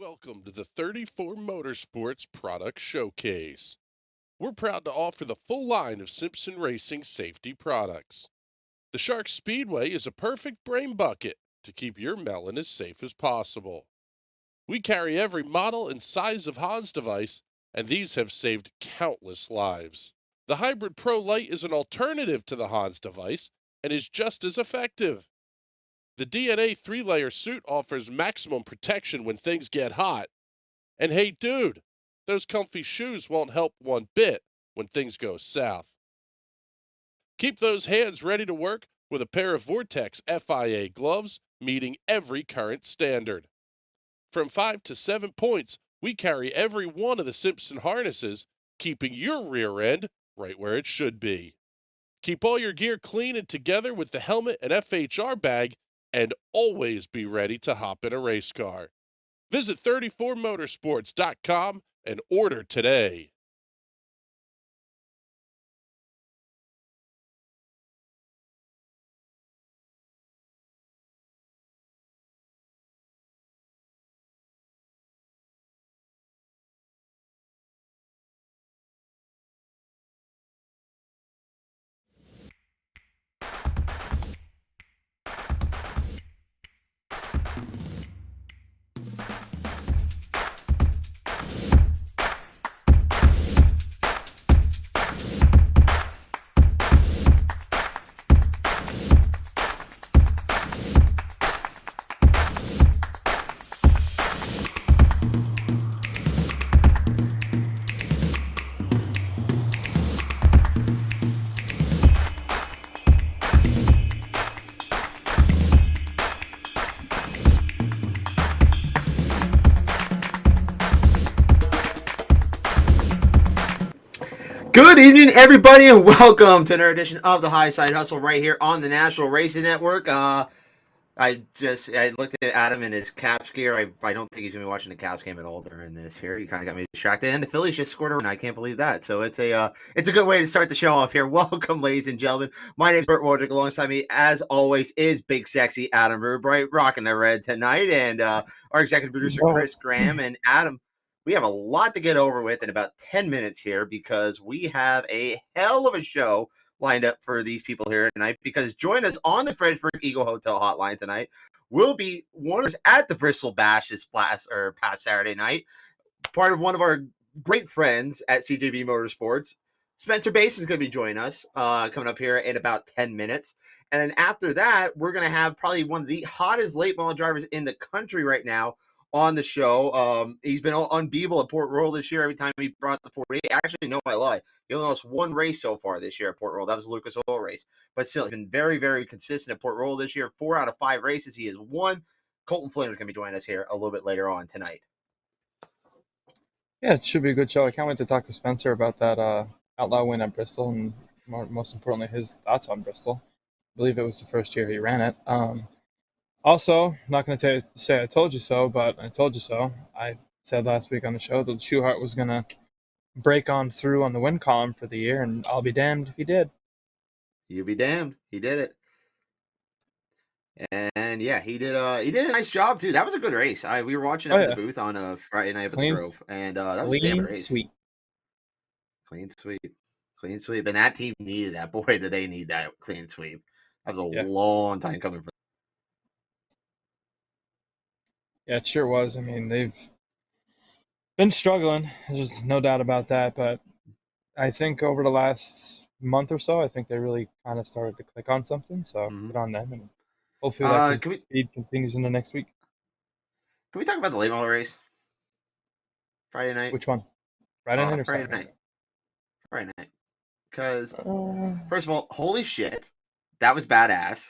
Welcome to the 34 Motorsports Product Showcase. We're proud to offer the full line of Simpson Racing safety products. The Shark Speedway is a perfect brain bucket to keep your melon as safe as possible. We carry every model and size of Hans device, and these have saved countless lives. The Hybrid Pro Lite is an alternative to the Hans device and is just as effective. The DNA 3-layer suit offers maximum protection when things get hot. And hey, dude, those comfy shoes won't help one bit when things go south. Keep those hands ready to work with a pair of Vortex FIA gloves meeting every current standard. From 5 to 7 points, we carry every one of the Simpson harnesses, keeping your rear end right where it should be. Keep all your gear clean and together with the helmet and FHR bag, and always be ready to hop in a race car. Visit 34motorsports.com and order today. Good evening, everybody, and welcome to another edition of the Highside Hustle right here on the National Racing Network. I looked at Adam in his Caps gear. I don't think he's going to be watching the Caps game at all during this here. He kind of got me distracted, and the Phillies just scored over, and I can't believe that. So it's a good way to start the show off here. Welcome, ladies and gentlemen. My name is Bert. Alongside me, as always, is Big Sexy Adam Rubright, rocking the red tonight, and our executive producer Chris Graham. And Adam, we have a lot to get over with in about 10 minutes here because we have a hell of a show lined up for these people here tonight. Because join us on the Fredericksburg Eagle Hotel Hotline tonight will be one of us at the Bristol Bash this past Saturday night. Part of one of our great friends at CJB Motorsports. Spencer Bayston is going to be joining us coming up here in about 10 minutes. And then after that, we're going to have probably one of the hottest late model drivers in the country right now on the show. He's been unbeatable at Port Royal this year. Every time he brought the 48, actually, no, I lie. He only lost one race so far this year at Port Royal. That was a Lucas Oil race. But still, he's been very, very consistent at Port Royal this year. 4 out of 5 races he has won. Colton Flinner is going to be joining us here a little bit later on tonight. Yeah, it should be a good show. I can't wait to talk to Spencer about that outlaw win at Bristol and most importantly, his thoughts on Bristol. I believe it was the first year he ran it. Also, I'm not going to say I told you so, but I told you so. I said last week on the show that Schuhart was going to break on through on the win column for the year, and I'll be damned if he did. You be damned. He did it. And yeah, he did a nice job too. That was a good race. We were watching it in the booth on a Friday night at the Grove, and that was a damn race. Clean sweep. And that team needed that. Boy, did they need that clean sweep. That was a long time coming for them. Yeah, it sure was. I mean, they've been struggling. There's no doubt about that. But I think over the last month or so, I think they really kind of started to click on something. So good on them. And hopefully that speed continues into next week. Can we talk about the late model race? Friday night? Which one? Friday night or Friday Saturday? night. Friday night. Because, first of all, holy shit. That was badass.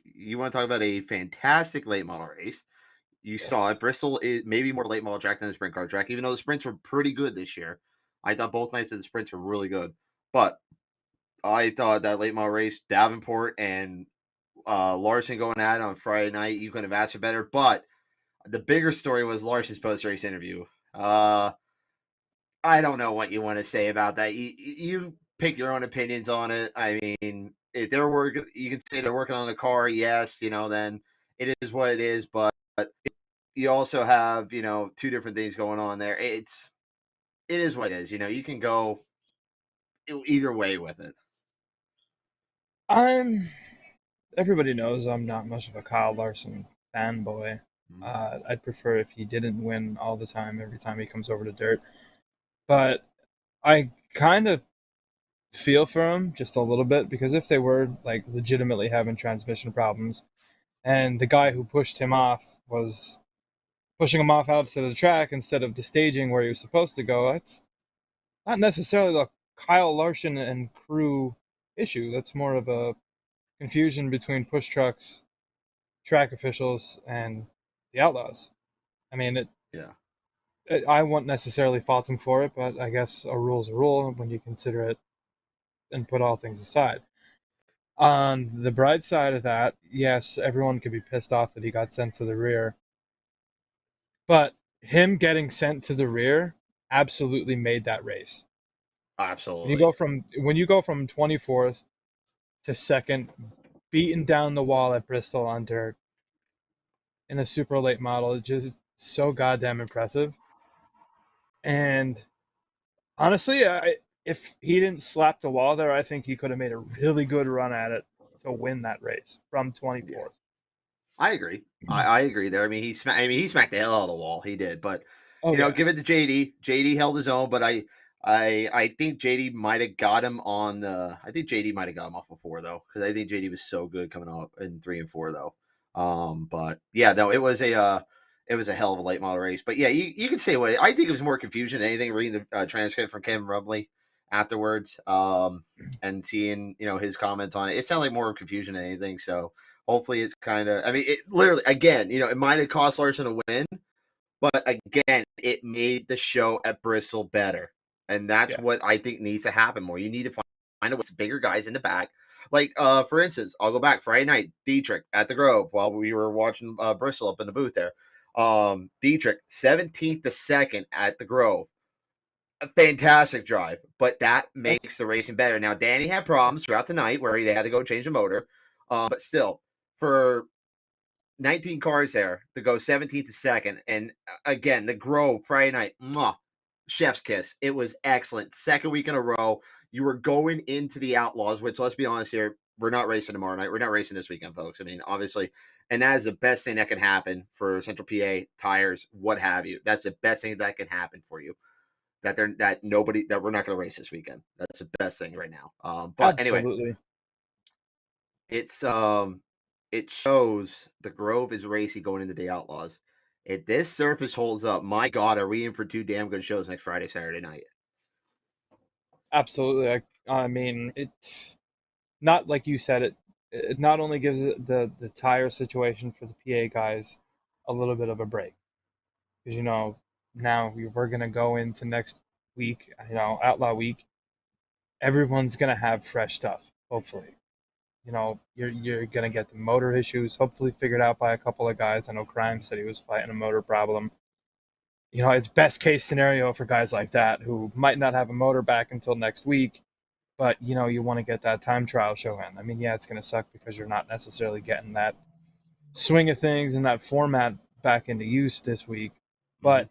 You want to talk about a fantastic late model race. You saw it. Bristol is maybe more late model track than the sprint car track, even though the sprints were pretty good this year. I thought both nights of the sprints were really good. But I thought that late model race, Davenport and Larson going at it on Friday night, you couldn't have asked for better. But the bigger story was Larson's post-race interview. I don't know what you want to say about that. You pick your own opinions on it. I mean, if they're working, you can say they're working on the car. Yes, then it is what it is. But you also have, two different things going on there. It is what it is. You can go either way with it. Everybody knows I'm not much of a Kyle Larson fanboy. I'd prefer if he didn't win all the time, every time he comes over to dirt. But I kind of feel for him just a little bit, because if they were like legitimately having transmission problems, and the guy who pushed him off was pushing him off out to the track instead of the staging where he was supposed to go, that's not necessarily the Kyle Larson and crew issue. That's more of a confusion between push trucks, track officials, and the Outlaws. I mean, Yeah. I won't necessarily fault him for it, but I guess a rule's a rule when you consider it and put all things aside. On the bright side of that, yes, everyone could be pissed off that he got sent to the rear, but him getting sent to the rear absolutely made that race. Absolutely. When you go from 24th to second, beating down the wall at Bristol on dirt in a super late model, it's just so goddamn impressive. And honestly, if he didn't slap the wall there, I think he could have made a really good run at it to win that race from 24th. Yeah. I agree. I agree there. I mean, he smacked the hell out of the wall. He did, but give it to JD. JD held his own, but I think JD might have got him on. I think JD might have got him off of 4 though, because I think JD was so good coming up in 3 and 4 though. But yeah, no, it was a hell of a late model race. But yeah, you can say what I think it was more confusion than anything. Reading the transcript from Kim Rubley afterwards, and seeing his comments on it, it sounded like more confusion than anything. So hopefully it's kind of. I mean, it literally again, it might have cost Larson a win, but again, it made the show at Bristol better. And that's what I think needs to happen more. You need to find what's bigger guys in the back. Like, for instance, I'll go back Friday night, Dietrich at the Grove while we were watching Bristol up in the booth there. Dietrich, 17th to 2nd at the Grove. A fantastic drive, but that makes the racing better. Now, Danny had problems throughout the night where they had to go change the motor. But still, for 19 cars there to go 17th to 2nd. And again, the Grove Friday night, chef's kiss. It was excellent. Second week in a row. You were going into the Outlaws, which, let's be honest here, we're not racing tomorrow night. We're not racing this weekend, folks. I mean, obviously, and that is the best thing that can happen for Central PA, tires, what have you. That's the best thing that can happen for you. That we're not going to race this weekend. That's the best thing right now. But absolutely. Anyway, it shows the Grove is racy going into the Outlaws. If this surface holds up, my God, are we in for 2 damn good shows next Friday, Saturday night? Absolutely. I mean, it not like you said, it not only gives the tire situation for the PA guys a little bit of a break, because now we're gonna go into next week, Outlaw Week. Everyone's gonna have fresh stuff, hopefully. You're gonna get the motor issues hopefully figured out by a couple of guys. I know Crime said he was fighting a motor problem. It's best case scenario for guys like that who might not have a motor back until next week, but you want to get that time trial show in. I mean, yeah, it's gonna suck because you're not necessarily getting that swing of things and that format back into use this week, but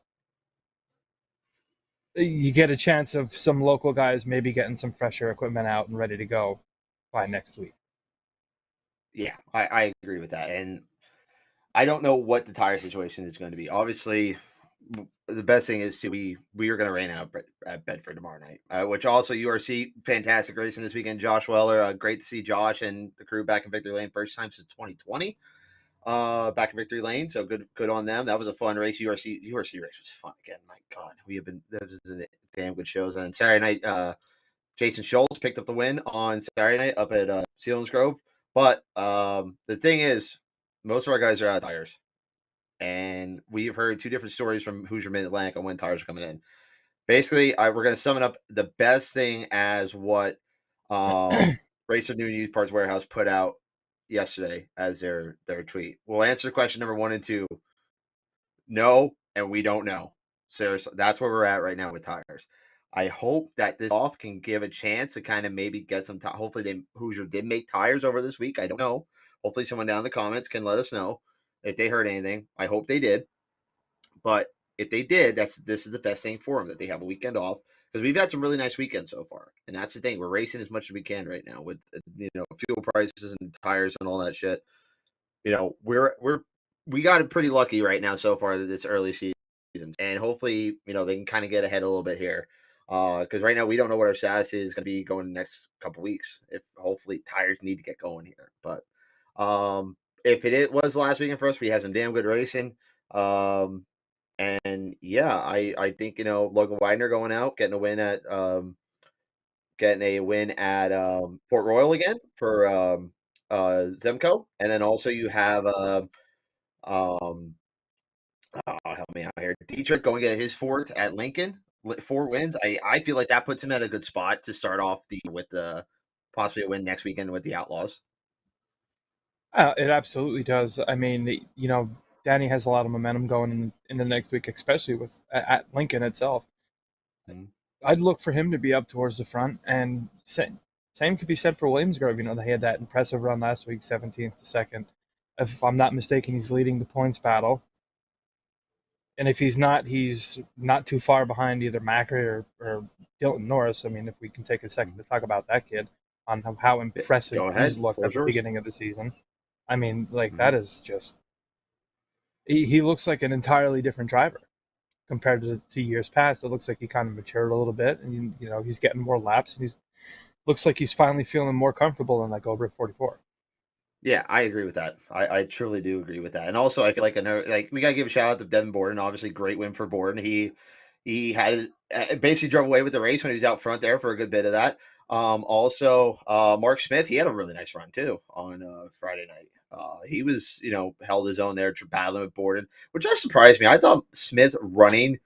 you get a chance of some local guys maybe getting some fresher equipment out and ready to go by next week. Yeah, I agree with that. And I don't know what the tire situation is going to be. Obviously, the best thing is we are going to rain out at Bedford tomorrow night, which also URC, fantastic racing this weekend. Josh Weller, great to see Josh and the crew back in victory lane, first time since 2020. Back in victory lane, so good on them. That was a fun race. URC race was fun again. My God, those are damn good shows. And Saturday night, Jason Schultz picked up the win on Saturday night up at Sealands Grove. But the thing is, most of our guys are out of tires, and we've heard 2 different stories from Hoosier Mid Atlantic on when tires are coming in. Basically, we're going to sum it up. The best thing as what Racer New Used Parts Warehouse put out yesterday as their tweet. We'll answer question number 1 and 2. No, and we don't know. Seriously, that's where we're at right now with tires. I hope that this off can give a chance to kind of maybe get some time. Hopefully, Hoosier did make tires over this week. I don't know. Hopefully, someone down in the comments can let us know if they heard anything. I hope they did. But if they did, this is the best thing for them, that they have a weekend off, because we've had some really nice weekends so far, and that's the thing. We're racing as much as we can right now with fuel prices and tires and all that shit. We got it pretty lucky right now so far this early season, and hopefully they can kind of get ahead a little bit here, because right now we don't know what our status is going to be going the next couple weeks. If hopefully tires need to get going here, but if it was last weekend for us, we had some damn good racing. And yeah, I think Logan Widener going out, getting a win at Port Royal again for Zemco, and then also you have um help me out here, Dietrich going to get his fourth at Lincoln, 4 wins. I feel like that puts him at a good spot to start off with the possibly a win next weekend with the Outlaws. It absolutely does. I mean, Danny has a lot of momentum going in the next week, especially with at Lincoln itself. Mm-hmm. I'd look for him to be up towards the front, and same could be said for Williamsgrove. They had that impressive run last week, 17th to 2nd. If I'm not mistaken, he's leading the points battle. And if he's not too far behind either Macri or Dylan Norris. I mean, if we can take a second to talk about that kid, on how impressive he's looked at the beginning of the season. I mean, that is just, he looks like an entirely different driver compared to years past. It looks like he kind of matured a little bit, and he's getting more laps, and looks like he's finally feeling more comfortable in over 44. Yeah, I agree with that. I truly do agree with that. And also, I feel like we gotta give a shout out to Devin Borden. Obviously, great win for Borden. He had basically drove away with the race when he was out front there for a good bit of that. Also, Mark Smith, he had a really nice run too on Friday night. He was held his own there, battling with Borden, which just surprised me. I thought Smith running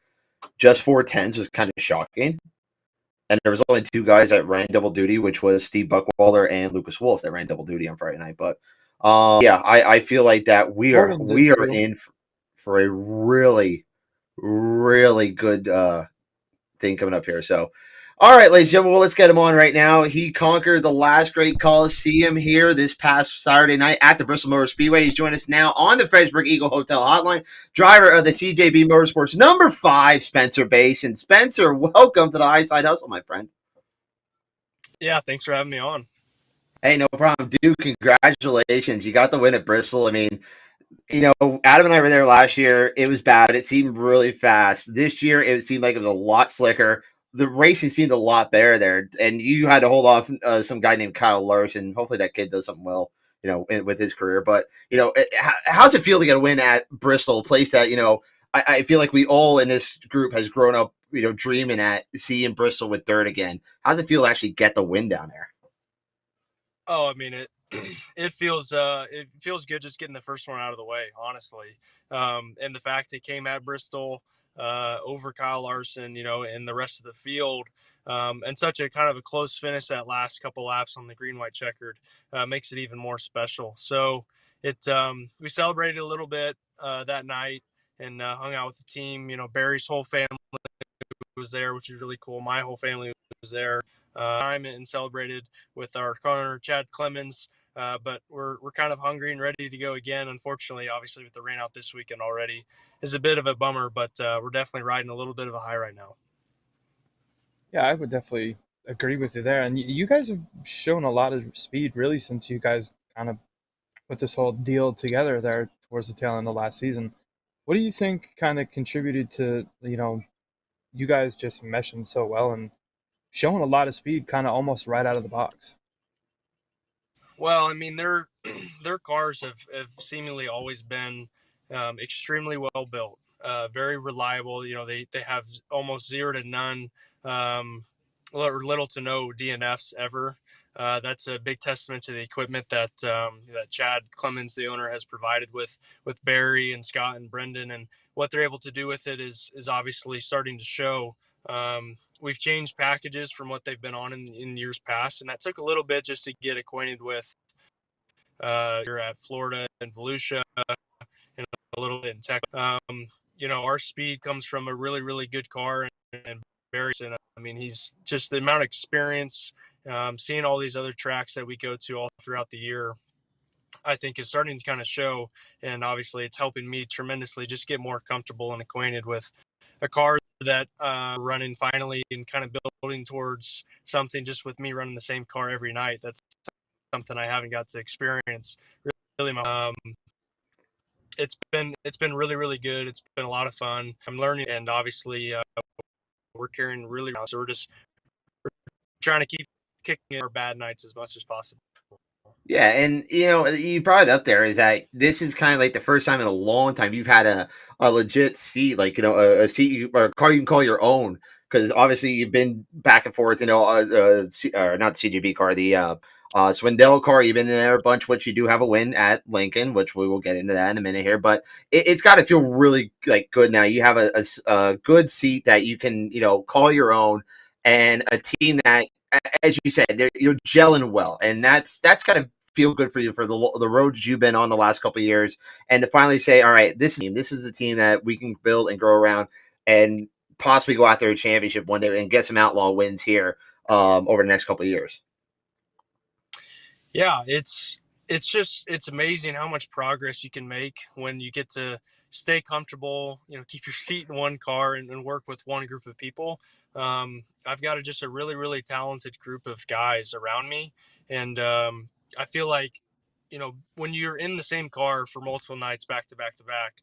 just 4.10s was kind of shocking. And there was only 2 guys that ran double duty, which was Steve Buckwalter and Lucas Wolf that ran double duty on Friday night. But yeah, I feel like that we are in for a really, really good thing coming up here. So, all right, ladies and gentlemen, well, let's get him on right now. He conquered the last great Coliseum here this past Saturday night at the Bristol Motor Speedway. He's joined us now on the Fredericksburg Eagle Hotel Hotline. Driver of the CJB Motorsports number 5, Spencer Bayston. Spencer, welcome to the Highside Hustle, my friend. Yeah, thanks for having me on. Hey, no problem, dude. Congratulations. You got the win at Bristol. I mean, Adam and I were there last year. It was bad. It seemed really fast. This year, it seemed like it was a lot slicker. The racing seemed a lot better there, and you had to hold off some guy named Kyle Larson. Hopefully that kid does something well, with his career. But, how's it feel to get a win at Bristol, a place that, I feel like we all in this group has grown up, dreaming at seeing Bristol with dirt again. How's it feel to actually get the win down there? Oh, I mean, it feels good just getting the first one out of the way, honestly. And the fact it came at Bristol over Kyle Larson, and the rest of the field, and such a kind of a close finish that last couple laps on the green-white checkered makes it even more special. So we celebrated a little bit that night and hung out with the team. Barry's whole family was there, which was really cool. My whole family was there. And celebrated with our corner Chad Clemens, but we're kind of hungry and ready to go again. Unfortunately, obviously with the rain out this weekend already is a bit of a bummer, but we're definitely riding a little bit of a high right now. Yeah, I would definitely agree with you there. And you guys have shown a lot of speed really since you guys kind of put this whole deal together there towards the tail end of last season. What do you think kind of contributed to you guys just meshing so well and showing a lot of speed kind of almost right out of the box? Well, I mean, their cars have seemingly always been extremely well built, very reliable. They have almost 0 to none or little to no DNFs ever. That's a big testament to the equipment that Chad Clemens, the owner, has provided with Barry and Scott and Brendan, and what they're able to do with it is obviously starting to show. We've changed packages from what they've been on in years past, and that took a little bit just to get acquainted with. You're at Florida and Volusia, and a little bit in Texas. Our speed comes from a really, really good car, and Barry. And I mean, he's just the amount of experience, seeing all these other tracks that we go to all throughout the year. I think is starting to kind of show. And obviously it's helping me tremendously just get more comfortable and acquainted with a car that running finally, and kind of building towards something just with me running the same car every night. That's something I haven't got to experience really. It's been really, really good. It's been a lot of fun. I'm learning, and obviously we're carrying really around. So we're trying to keep kicking our bad nights as much as possible. Yeah, and you brought it up there is that this is kind of like the first time in a long time you've had a legit seat, like a seat or a car you can call your own. Because obviously you've been back and forth, not the CGB car, the Swindell car. You've been in there a bunch, which you do have a win at Lincoln, which we will get into that in a minute here. But it's got to feel really like good now. You have a good seat that you can call your own, and a team that, as you said, you're gelling well, and that's got to feel good for you for the roads you've been on the last couple of years, and to finally say, all right, this is the team that we can build and grow around, and possibly go after a championship one day and get some outlaw wins here over the next couple of years. Yeah, it's amazing how much progress you can make when you get to stay comfortable, keep your seat in one car and work with one group of people. I've got just a really, really talented group of guys around me. And I feel like, when you're in the same car for multiple nights back to back to back,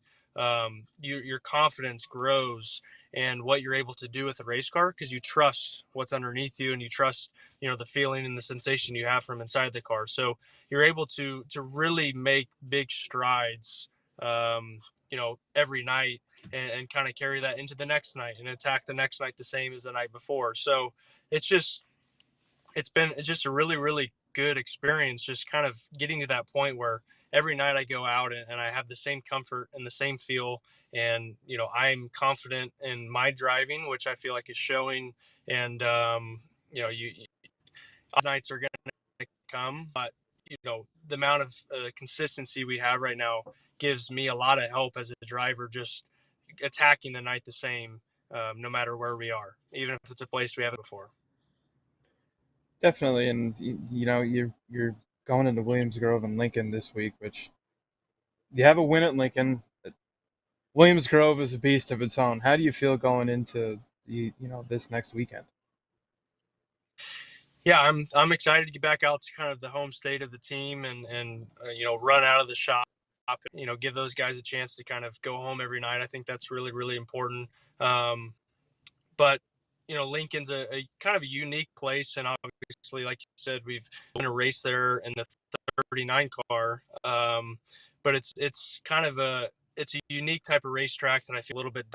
your confidence grows and what you're able to do with a race car, because you trust what's underneath you, and you trust the feeling and the sensation you have from inside the car. So you're able to really make big strides every night, and kind of carry that into the next night and attack the next night the same as the night before. So it's just a really, really good experience, just kind of getting to that point where every night I go out and I have the same comfort and the same feel, and I'm confident in my driving, which I feel like is showing. And you nights are going to come, but the amount of consistency we have right now gives me a lot of help as a driver, just attacking the night the same, no matter where we are, even if it's a place we haven't before. Definitely, and you're going into Williams Grove and Lincoln this week, which you have a win at Lincoln. Williams Grove is a beast of its own. How do you feel going into this next weekend? Yeah, I'm excited to get back out to kind of the home state of the team, and run out of the shop, give those guys a chance to kind of go home every night. I think that's really, really important. But Lincoln's a kind of a unique place, and obviously, like you said, we've been a race there in the 39 car. But it's kind of a unique type of racetrack that I feel a little bit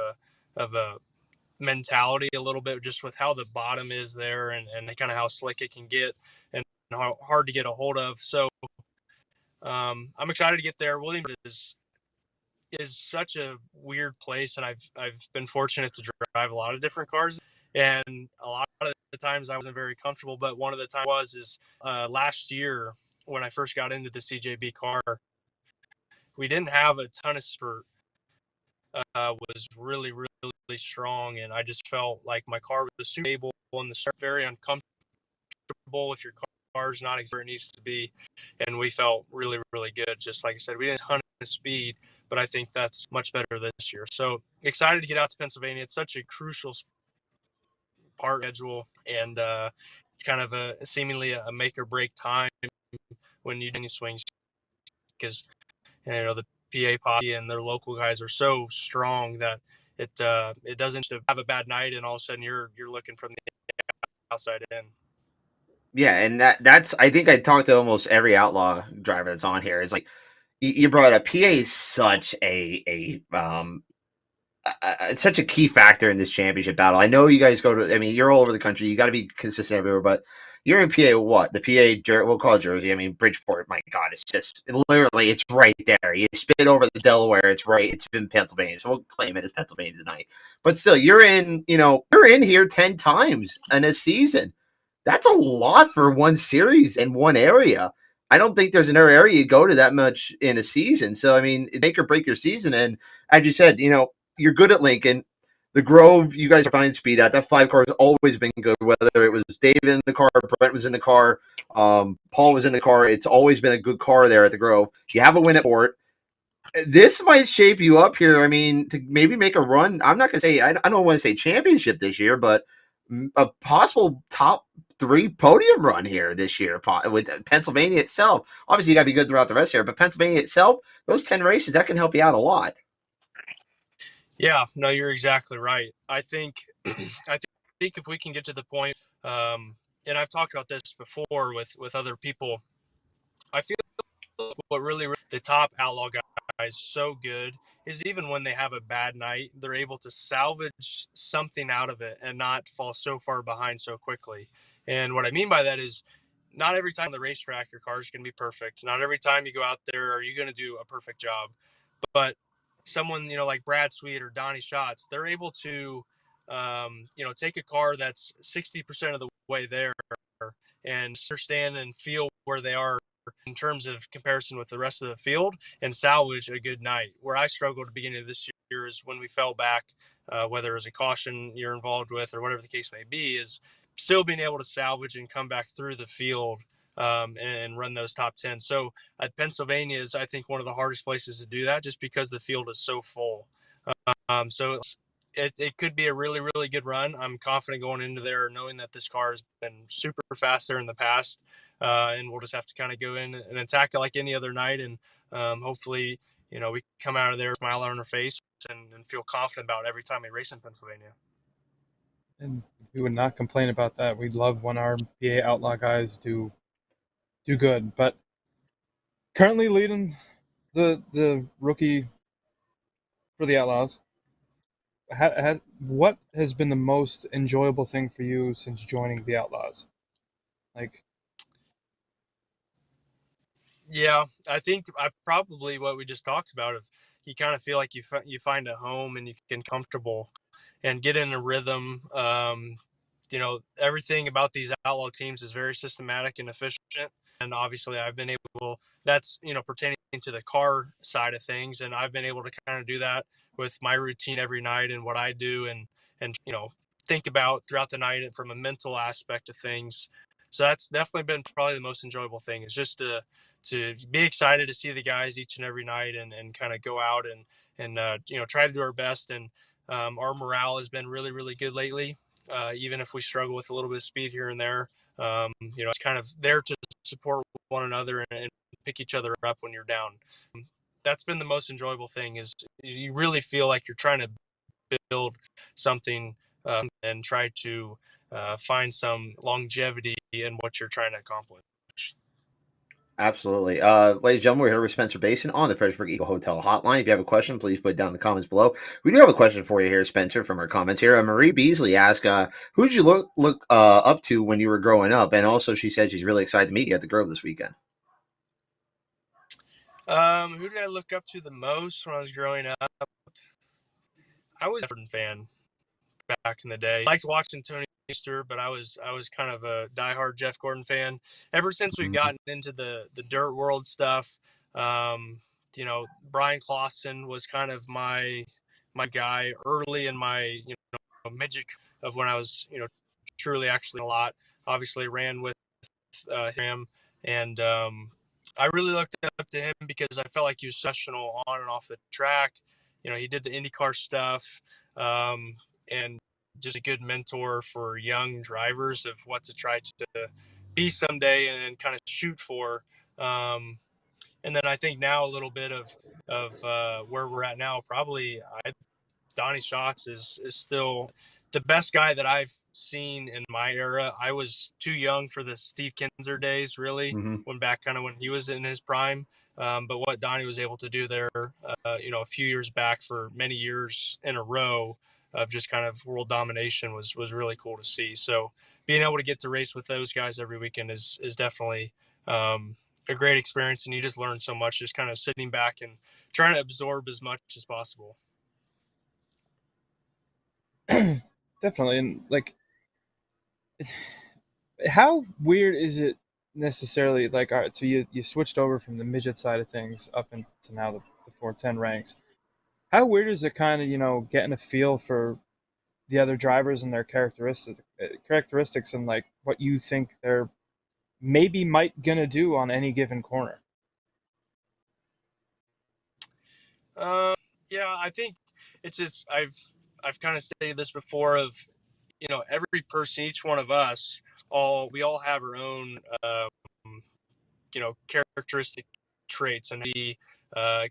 of a mentality, a little bit, just with how the bottom is there, and kind of how slick it can get and how hard to get a hold of. So I'm excited to get there. Williams is such a weird place, and I've been fortunate to drive a lot of different cars, and a lot of the times I wasn't very comfortable. But one of the times is last year when I first got into the CJB car, we didn't have a ton of spurt. Was really, really strong, and I just felt like my car was super stable and the start very uncomfortable if your car's not exactly where it needs to be. And we felt really, really good. Just like I said, we didn't have a ton of speed, but I think that's much better this year. So excited to get out to Pennsylvania. It's such a crucial part of the schedule, and it's kind of seemingly a make or break time when you do swings, because the PA posse and their local guys are so strong that it doesn't have a bad night and all of a sudden you're looking from the outside in. Yeah, and that's I think I talked to almost every outlaw driver that's on here. It's like you brought up, PA is such it's such a key factor in this championship battle. I know you guys you're all over the country. You got to be consistent everywhere, but you're in PA. What the PA? We'll call it Jersey. I mean, Bridgeport. My God, it's just literally it's right there. You spit over the Delaware. It's right. It's in Pennsylvania, so we'll claim it as Pennsylvania tonight. But still, you're in here 10 times in a season. That's a lot for one series in one area. I don't think there's another area you go to that much in a season. So I mean, make or break your season. And as you said, you're good at Lincoln. The Grove, you guys are finding speed at. That 5 car has always been good, whether it was David in the car, Brent was in the car, Paul was in the car. It's always been a good car there at the Grove. You have a win at Port. This might shape you up here. I mean, to maybe make a run. I'm not going to say, I don't want to say championship this year, but a possible top 3 podium run here this year with Pennsylvania itself. Obviously, you got to be good throughout the rest here, but Pennsylvania itself, those 10 races, that can help you out a lot. Yeah, no, you're exactly right. I think if we can get to the point, and I've talked about this before with other people, I feel what really the top outlaw guys so good is even when they have a bad night, they're able to salvage something out of it and not fall so far behind so quickly. And what I mean by that is not every time on the racetrack your car is going to be perfect. Not every time you go out there are you going to do a perfect job. But someone, like Brad Sweet or Donnie Schatz, they're able to take a car that's 60% of the way there and understand and feel where they are in terms of comparison with the rest of the field and salvage a good night. Where I struggled at the beginning of this year is when we fell back, whether it was a caution you're involved with or whatever the case may be, is still being able to salvage and come back through the field and run those top 10. So Pennsylvania is, I think, one of the hardest places to do that just because the field is so full. So it could be a really, really good run. I'm confident going into there knowing that this car has been super fast there in the past. And we'll just have to kind of go in and attack it like any other night. And hopefully, we come out of there, smile on our face, and feel confident about every time we race in Pennsylvania. And we would not complain about that. We'd love when our PA Outlaw guys do good. But currently leading the rookie for the Outlaws, what has been the most enjoyable thing for you since joining the Outlaws? Yeah, I think I probably what we just talked about. If you kind of feel like you find a home and you can comfortable and get in a rhythm. Everything about these outlaw teams is very systematic and efficient. And obviously, I've been able. That's pertaining to the car side of things, and I've been able to kind of do that with my routine every night and what I do, and think about throughout the night from a mental aspect of things. So that's definitely been probably the most enjoyable thing is just to be excited to see the guys each and every night and kind of go out and try to do our best. And our morale has been really, really good lately. Even if we struggle with a little bit of speed here and there, it's kind of there to support one another and pick each other up when you're down. That's been the most enjoyable thing is you really feel like you're trying to build something and try to find some longevity in what you're trying to accomplish. Absolutely. Ladies and gentlemen, we're here with Spencer Bayston on the Fredericksburg Eagle Hotel Hotline. If you have a question, please put it down in the comments below. We do have a question for you here, Spencer, from our comments here. Marie Beasley asked, who did you look up to when you were growing up? And also, she said she's really excited to meet you at the Grove this weekend. Who did I look up to the most when I was growing up? I was a Everton fan back in the day. I liked watching Tony Easter, but I was kind of a diehard Jeff Gordon fan. Ever since we've gotten into the dirt world stuff, Brian Clausen was kind of my guy early in my midget of when I was truly actually a lot. Obviously ran with him, and I really looked up to him because I felt like he was professional on and off the track. He did the IndyCar stuff, and just a good mentor for young drivers of what to try to be someday and kind of shoot for. And then I think now a little bit of where we're at now, probably Donnie Schatz is still the best guy that I've seen in my era. I was too young for the Steve Kinzer days, really, when he was in his prime. But what Donnie was able to do there, a few years back for many years in a row of just kind of world domination was really cool to see. So being able to get to race with those guys every weekend is definitely a great experience. And you just learn so much just kind of sitting back and trying to absorb as much as possible. Definitely. And how weird is it necessarily? All right, so you switched over from the midget side of things up into now the 410 ranks. How weird is it kind of, getting a feel for the other drivers and their characteristics and like what you think they're maybe might gonna do on any given corner? Yeah, I think it's just I've kind of stated this before of every person, each one of us, we all have our own characteristic traits, and we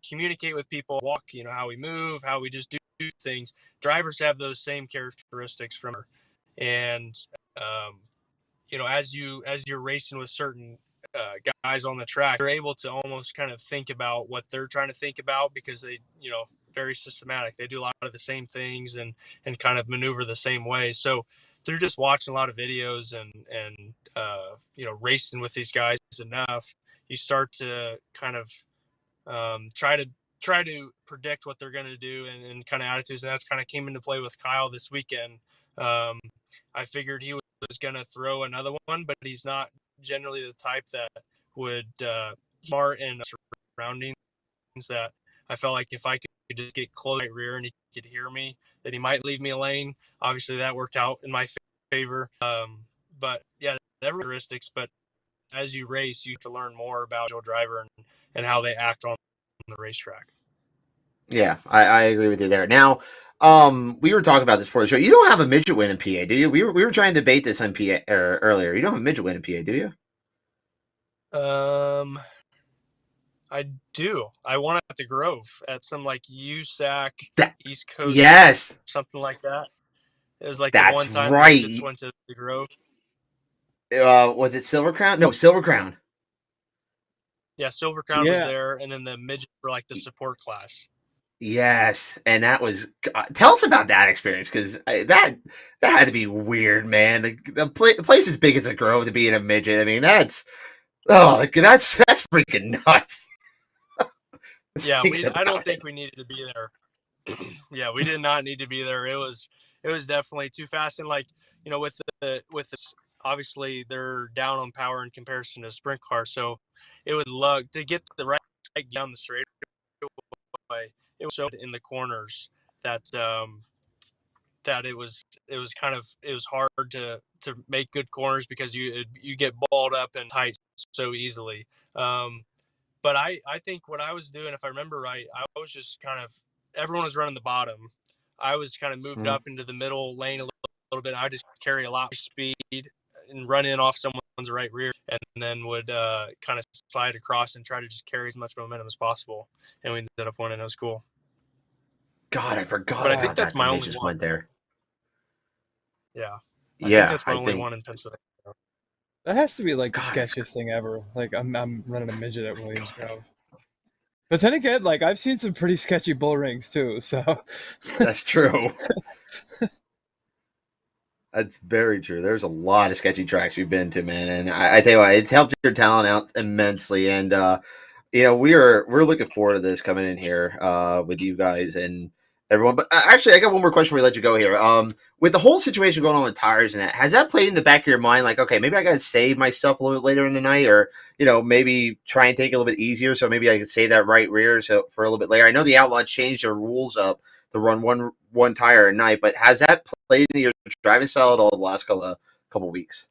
communicate with people, walk, how we move, how we just do things. Drivers have those same characteristics from her, and um, as you're racing with certain guys on the track, you're able to almost kind of think about what they're trying to think about, because they very systematic. They do a lot of the same things and kind of maneuver the same way. So through just watching a lot of videos and racing with these guys enough, you start to kind of try to predict what they're going to do and kind of attitudes. And that's kind of came into play with Kyle this weekend. I figured he was going to throw another one, but he's not generally the type that would smart in surroundings, that I felt like if I could just get close to my rear and he could hear me, that he might leave me a lane. Obviously that worked out in my favor. But yeah, the characteristics, but as you race, you have to learn more about your driver and how they act on the racetrack. Yeah, I agree with you there. Now, we were talking about this before the show. You don't have a midget win in PA, do you? We were trying to debate this on PA earlier. You don't have a midget win in PA, do you? I do. I won at the Grove at some like USAC East Coast, yes, something like that. It was like the that's one time right. the midgets went to the Grove. Was it Silver Crown? No, Silver Crown. Yeah, Silver Crown was there, and then the midgets were like the support class. Yes, and that was. Tell us about that experience, because that had to be weird, man. The place is big as a Grove to be in a midget. I mean, that's freaking nuts. Yeah, I don't think we needed to be there. Yeah, we did not need to be there. It was definitely too fast, and like with this, obviously they're down on power in comparison to a sprint car, so it would lug to get the right down the straightaway. It was so in the corners that that it was hard to make good corners, because you get balled up and tight so easily. But I think what I was doing, if I remember right, I was just kind of, everyone was running the bottom. I was kind of moved up into the middle lane a little bit. I just carry a lot of speed and run in off someone's right rear, and then would kind of slide across and try to just carry as much momentum as possible. And we ended up winning. It was cool. God, I forgot. But I think that's my only one. Went there. Yeah. I think that's my only one in Pennsylvania. That has to be like the sketchiest thing ever. Like I'm running a midget at Williams Grove. But then again, like I've seen some pretty sketchy bull rings too, so that's true. That's very true. There's a lot of sketchy tracks you've been to, man, and I tell you what, it's helped your talent out immensely. And we're looking forward to this coming in here with you guys and everyone. But actually, I got one more question before we let you go here. With the whole situation going on with tires and that, has that played in the back of your mind? Like, okay, maybe I got to save myself a little bit later in the night, or maybe try and take it a little bit easier, so maybe I could save that right rear so for a little bit later. I know the Outlaws changed their rules up to run one tire a night, but has that played in your driving style at all the last couple weeks?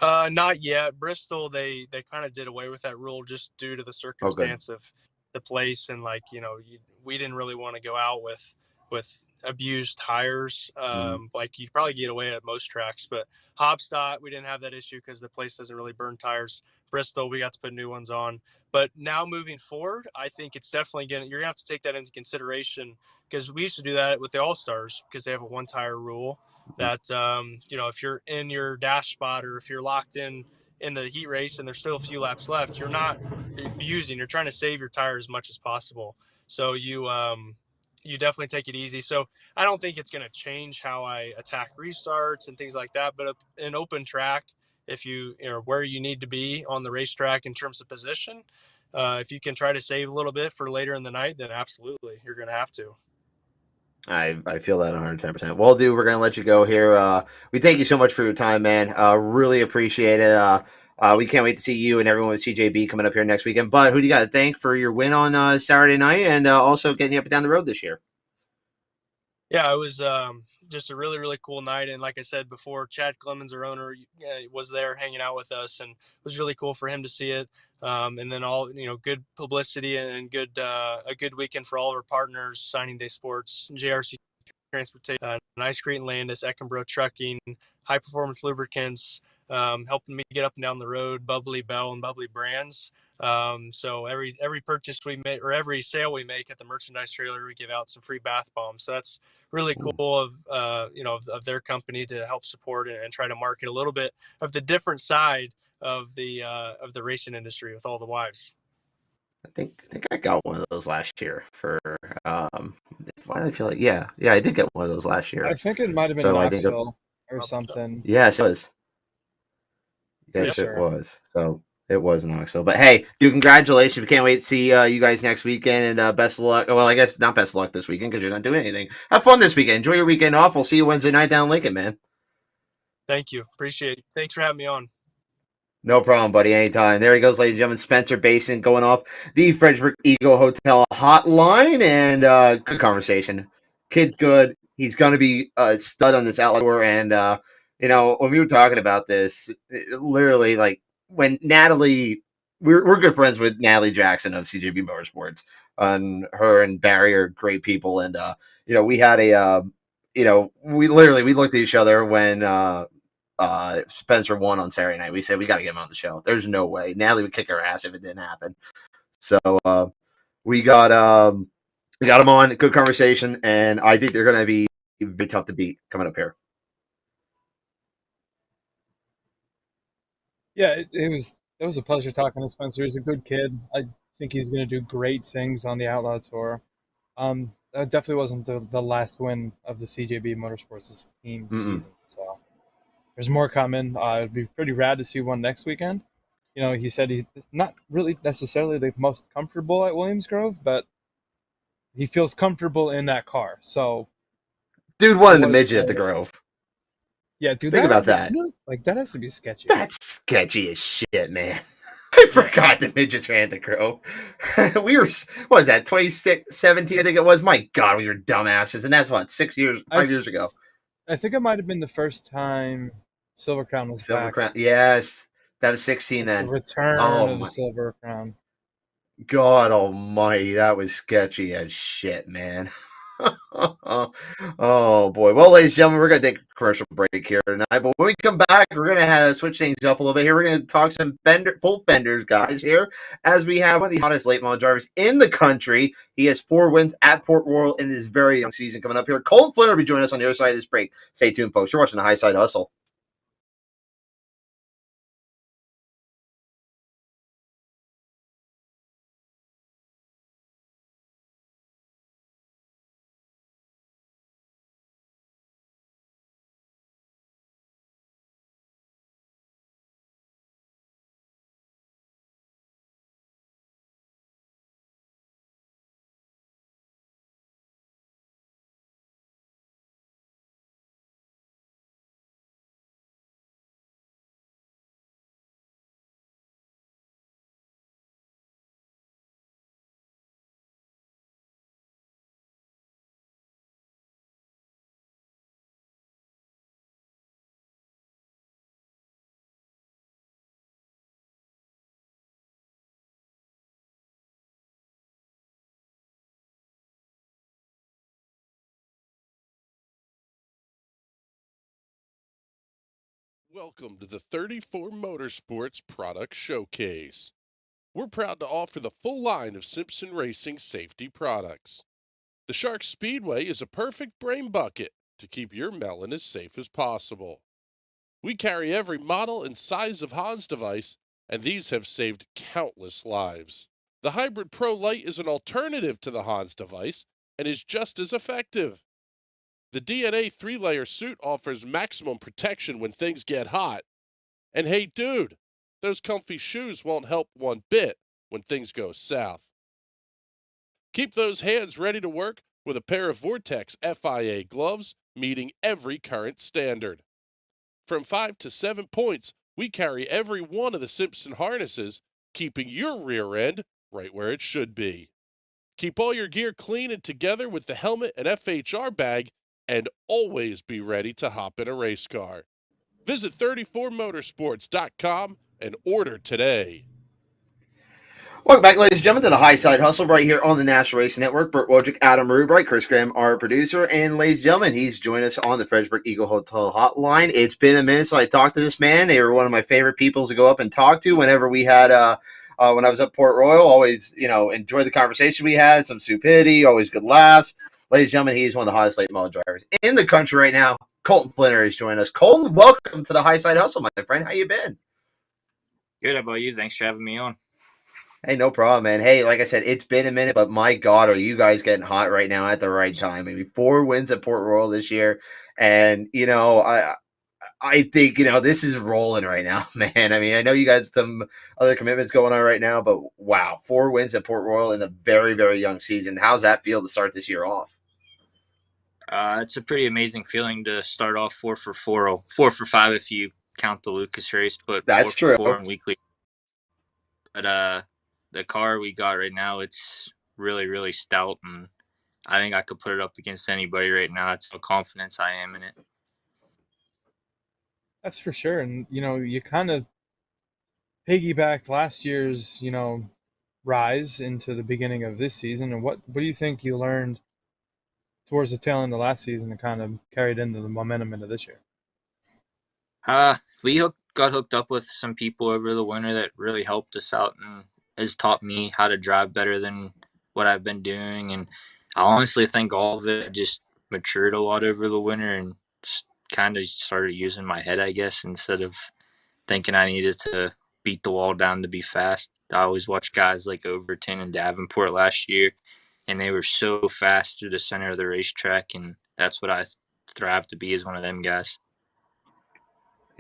Not yet. Bristol, they kind of did away with that rule just due to the circumstance of the place, and like we didn't really want to go out with abused tires. Like you probably get away at most tracks, but Hobstadt, we didn't have that issue because the place doesn't really burn tires. Bristol, we got to put new ones on. But now moving forward, I think it's definitely you're gonna have to take that into consideration, because we used to do that with the All-Stars because they have a one tire rule that if you're in your dash spot, or if you're locked in the heat race and there's still a few laps left, you're trying to save your tire as much as possible. So you definitely take it easy. So I don't think it's going to change how I attack restarts and things like that. But an open track, if where you need to be on the racetrack in terms of position, if you can try to save a little bit for later in the night, then absolutely, you're going to have to. I feel that 110%. Well, dude, we're going to let you go here. We thank you so much for your time, man. Really appreciate it. We can't wait to see you and everyone with CJB coming up here next weekend. But who do you got to thank for your win on Saturday night, and also getting you up and down the road this year? Yeah, it was just a really, really cool night. And like I said before, Chad Clemens, our owner, was there hanging out with us, and it was really cool for him to see it. And then all, good publicity and a good weekend for all of our partners, Signing Day Sports, JRC Transportation, Nice Creek and Landis, Eckenbrough Trucking, High Performance Lubricants, helping me get up and down the road, Bubbly Bell and Bubbly Brands. So every purchase we make, or every sale we make at the merchandise trailer, we give out some free bath bombs. So that's really cool of their company to help support and try to market a little bit of the different side of the racing industry with all the wives. I think I got one of those last year for why do I feel like yeah, I did get one of those last year. I think it might have been So I think Knoxville or something. yes, it was. Yes, Pretty it sure. was. So it was Knoxville. But hey, dude, congratulations. We can't wait to see you guys next weekend, and best of luck. Well, I guess not best of luck this weekend because you're not doing anything. Have fun this weekend. Enjoy your weekend off. We'll see you Wednesday night down in Lincoln, man. Thank you. Appreciate it. Thanks for having me on. No problem, buddy. Anytime. There he goes, ladies and gentlemen. Spencer Bayston going off the Fredericksburg Eagle Hotel Hotline, and good conversation. Kid's good. He's going to be a stud on this outlaw tour. And when we were talking about this, literally, like when Natalie, we're good friends with Natalie Jackson of CJB Motorsports, and her and Barry are great people. And we had we looked at each other when Spencer won on Saturday night. We said we got to get him on the show. There's no way Natalie would kick her ass if it didn't happen. So we got him on. Good conversation, and I think they're going to be very tough to beat coming up here. Yeah, it was a pleasure talking to Spencer. He's a good kid. I think he's going to do great things on the Outlaw Tour. That definitely wasn't the last win of the CJB Motorsports team season. So there's more coming. It'd be pretty rad to see one next weekend. He said he's not really necessarily the most comfortable at Williams Grove, but he feels comfortable in that car. So, dude won the midget at the Grove. Yeah, dude. Think about that. That has to be sketchy. That's sketchy as shit, man. I forgot the midgets ran the Grove. We were, what was that, 2017, I think it was? My God, we were dumbasses. And that's what, 5 years ago. I think it might have been the first time Silver Crown was back. Crown, yes. That was 16 then. The return of the Silver Crown. God almighty, that was sketchy as shit, man. Oh boy. Well, ladies and gentlemen, we're gonna take a commercial break here tonight, but when we come back, we're gonna switch things up a little bit here. We're gonna talk some full fenders guys here, as we have one of the hottest late model drivers in the country. He has 4 wins at Port Royal in his very young season coming up here. Colton Flinner will be joining us on the other side of this break. Stay tuned, folks. You're watching the Highside Hustle. Welcome to the 34 Motorsports Product Showcase. We're proud to offer the full line of Simpson Racing safety products. The Shark Speedway is a perfect brain bucket to keep your melon as safe as possible. We carry every model and size of Hans device, and these have saved countless lives. The Hybrid Pro Lite is an alternative to the Hans device and is just as effective. The DNA 3-layer suit offers maximum protection when things get hot. And hey, dude, those comfy shoes won't help one bit when things go south. Keep those hands ready to work with a pair of Vortex FIA gloves meeting every current standard. From 5 to 7 points, we carry every one of the Simpson harnesses, keeping your rear end right where it should be. Keep all your gear clean and together with the helmet and FHR bag and always be ready to hop in a race car. Visit 34motorsports.com and order today. Welcome back, ladies and gentlemen, to the Highside Hustle right here on the National Racing Network. Bert Wojcik, Adam Rubright, Chris Graham, our producer, and ladies and gentlemen, he's joined us on the Fredericksburg Eagle Hotel Hotline. It's been a minute since I talked to this man. They were one of my favorite people to go up and talk to whenever we had, when I was at Port Royal. Always, enjoyed the conversation we had, some stupidity, always good laughs. Ladies and gentlemen, he's one of the hottest late model drivers in the country right now. Colton Flinner is joining us. Colton, welcome to the Highside Hustle, my friend. How you been? Good. How about you? Thanks for having me on. Hey, no problem, man. Hey, like I said, it's been a minute, but my God, are you guys getting hot right now at the right time? Maybe 4 wins at Port Royal this year. And, I think, this is rolling right now, man. I mean, I know you guys have some other commitments going on right now, but wow, 4 wins at Port Royal in a very, very young season. How's that feel to start this year off? It's a pretty amazing feeling to start off 4 for 4, 4 for 5 if you count the Lucas race, but That's 4 for true. 4 in weekly. But the car we got right now, it's really, really stout, and I think I could put it up against anybody right now. That's how confident I am in it. That's for sure. And, you kind of piggybacked last year's, rise into the beginning of this season. And what do you think you learned towards the tail end of last season and kind of carried into the momentum into this year? We got hooked up with some people over the winter that really helped us out and has taught me how to drive better than what I've been doing. And I honestly think all of it just matured a lot over the winter and just kind of started using my head, I guess, instead of thinking I needed to beat the wall down to be fast. I always watched guys like Overton and Davenport last year, and they were so fast through the center of the racetrack, and that's what I thrive to be, as one of them guys.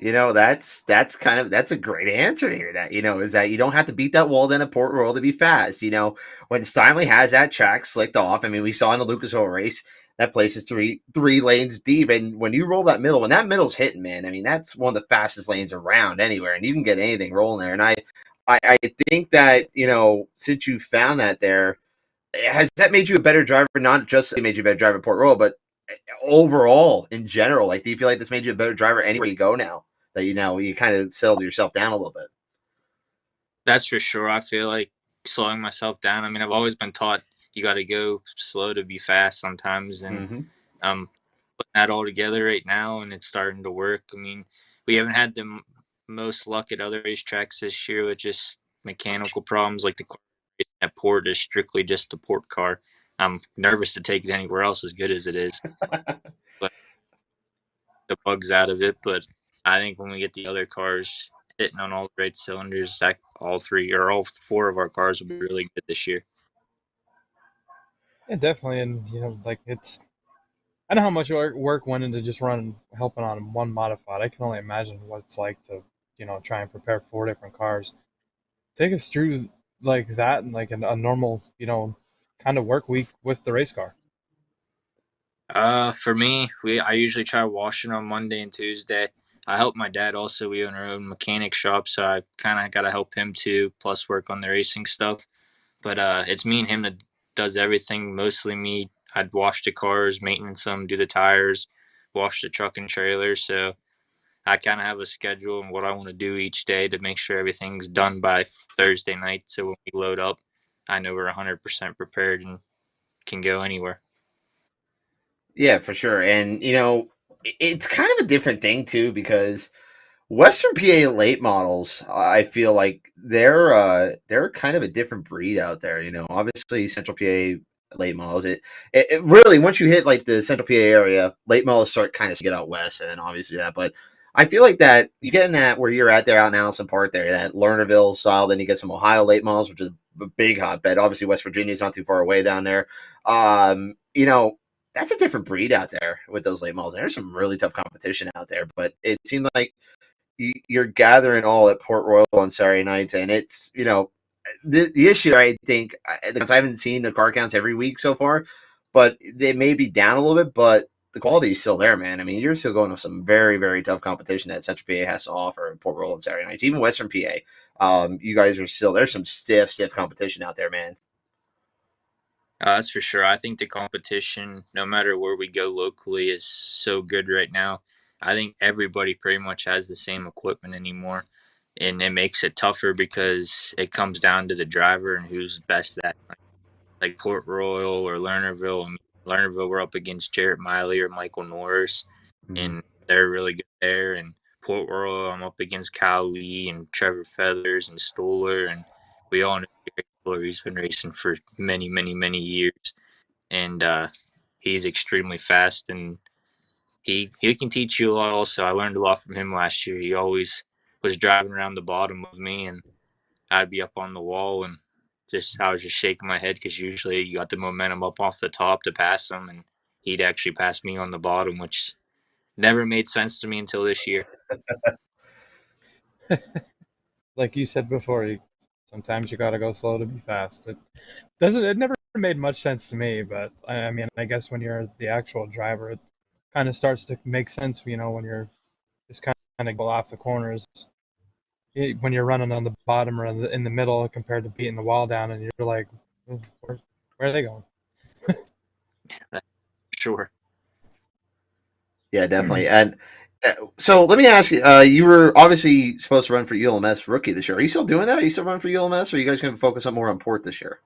That's a great answer here. That is that you don't have to beat that wall then at Port Royal to be fast. When Steinley has that track slicked off. I mean, we saw in the Lucas Oil race that place is three lanes deep, and when you roll that middle, when that middle's hitting, man, I mean that's one of the fastest lanes around anywhere, and you can get anything rolling there. And I think that since you found that there, has that made you a better driver? Not just made you a better driver at Port Royal, but overall in general. Like, do you feel like this made you a better driver anywhere you go now? That you kind of settled yourself down a little bit. That's for sure. I feel like slowing myself down. I mean, I've always been taught you got to go slow to be fast sometimes, and putting that all together right now, and it's starting to work. I mean, we haven't had the most luck at other racetracks this year with just mechanical problems. Like the car at Port is strictly just a Port car. I'm nervous to take it anywhere else, as good as it is. But the bugs out of it, but I think when we get the other cars hitting on all the right cylinders, all 4 of our cars will be really good this year. Yeah, definitely. And, I know how much work went into just helping on one modified. I can only imagine what it's like to, try and prepare 4 different cars. Take us through like that and like a normal, kind of work week with the race car. For me, I usually try washing on Monday and Tuesday. I help my dad also. We own our own mechanic shop, so I kind of got to help him too, plus work on the racing stuff. But it's me and him that does everything, mostly me. I'd wash the cars, maintenance them, do the tires, wash the truck and trailer. So I kind of have a schedule and what I want to do each day to make sure everything's done by Thursday night. So when we load up, I know we're 100% prepared and can go anywhere. Yeah, for sure. And, it's kind of a different thing, too, because Western PA late models, I feel like they're kind of a different breed out there. Obviously Central PA late models, it really, once you hit like the Central PA area, late models start kind of to get out west, and then obviously that. But I feel like that you get in that where you're at there out in Allison Park there, that Lernerville style, then you get some Ohio late models, which is a big hotbed. Obviously West Virginia is not too far away down there. That's a different breed out there with those late models. There's some really tough competition out there, but it seemed like you're gathering all at Port Royal on Saturday nights, and it's the issue. I think because I haven't seen the car counts every week so far, but they may be down a little bit, but the quality is still there, man. I mean, you're still going to some very, very tough competition that Central PA has to offer at Port Royal on Saturday nights, even Western PA. You guys are still, there's some stiff competition out there, man. That's for sure. I think the competition, no matter where we go locally, is so good right now. I think everybody pretty much has the same equipment anymore, and it makes it tougher because it comes down to the driver and who's best at like Port Royal or Lernerville. I mean, Lernerville, we're up against Jarrett Miley or Michael Norris, and they're really good there. And Port Royal, I'm up against Kyle Lee and Trevor Feathers and Stoller, and we all know Gary Stoller. He's been racing for many, many, many years, and he's extremely fast, and he can teach you a lot. Also, I learned a lot from him last year. He always was driving around the bottom of me, and I'd be up on the wall, and I was just shaking my head because usually you got the momentum up off the top to pass him, and he'd actually pass me on the bottom, which never made sense to me until this year. Like you said before, sometimes you got to go slow to be fast. It never made much sense to me, but I mean, I guess when you're the actual driver, it kind of starts to make sense, when you're just kind of go off the corners. When you're running on the bottom or in the middle compared to beating the wall down, and you're like, where are they going? Sure. Yeah, definitely. And so let me ask you, you were obviously supposed to run for ULMS rookie this year. Are you still doing that? Are you still running for ULMS, or are you guys going to focus on more on Port this year?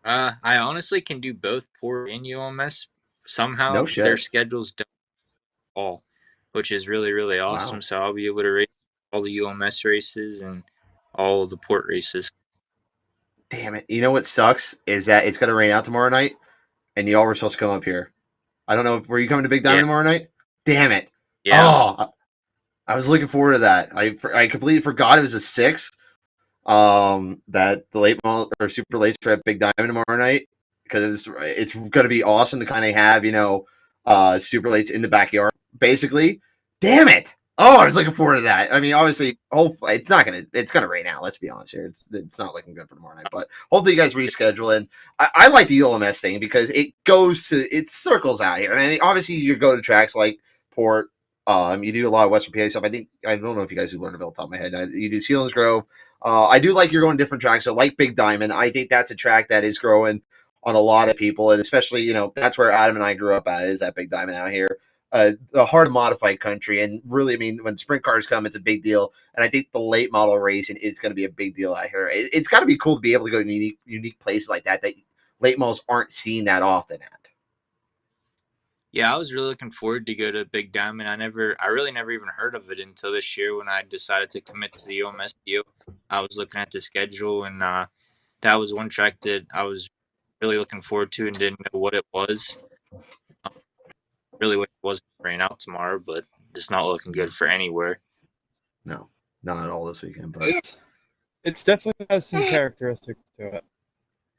I honestly can do both Port and ULMS. Somehow No shit. their schedules don't all, which is really, really awesome. Wow. So I'll be able to race all the ULMS races and all the Port races. Damn it. You know what sucks is that it's going to rain out tomorrow night, and y'all were supposed to come up here. I don't know. Were you coming to Big Diamond tomorrow night? Damn it. Yeah. Oh, I was looking forward to that. I completely forgot it was a 6. That the late model or super late for at Big Diamond tomorrow night, because it's going to be awesome to kind of have super lates in the backyard basically. Damn it! Oh, I was looking forward to that. I mean, obviously, hopefully it's gonna rain out. Let's be honest here. It's not looking good for tomorrow night, but hopefully you guys reschedule. And I like the ULMS thing because it circles out here. And I mean, obviously you go to tracks like Port. You do a lot of Western PA stuff. I don't know if you guys do Lernerville off the top of my head. You do Sealands Grove. I do like you're going different tracks. So like Big Diamond, I think that's a track that is growing on a lot of people, and especially that's where Adam and I grew up at, is at Big Diamond out here. The hard modified country, and really, I mean, when sprint cars come, it's a big deal. And I think the late model racing is going to be a big deal out here. It's got to be cool to be able to go to unique places like that late models aren't seen that often at. Yeah, I was really looking forward to go to Big Diamond. I really never even heard of it until this year when I decided to commit to the ULMS deal. I was looking at the schedule, and that was one track that I was really looking forward to and didn't know what it was. Really wish it wasn't rain out tomorrow, but it's not looking good for anywhere. No, not at all this weekend, but it's definitely has some characteristics to it.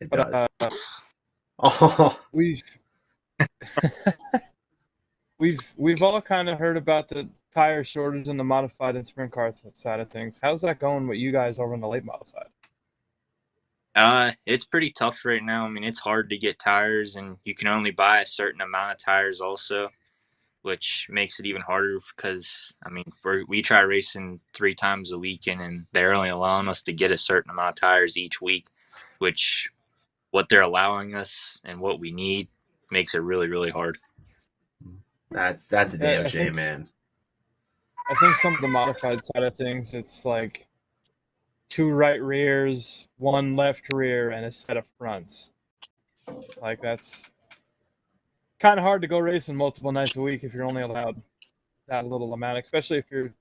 It does. We've all kind of heard about the tire shortage in the modified and sprint car side of things. How's that going with you guys over on the late model side? It's pretty tough right now. I mean, it's hard to get tires, and you can only buy a certain amount of tires also, which makes it even harder because, I mean, we try racing 3 times a weekend, and they're only allowing us to get a certain amount of tires each week, which what they're allowing us and what we need makes it really, really hard. That's a damn shame, man. I think some of the modified side of things, it's like 2 right rears, 1 left rear, and a set of fronts. Like, that's kind of hard to go racing multiple nights a week if you're only allowed that little amount, especially if you're,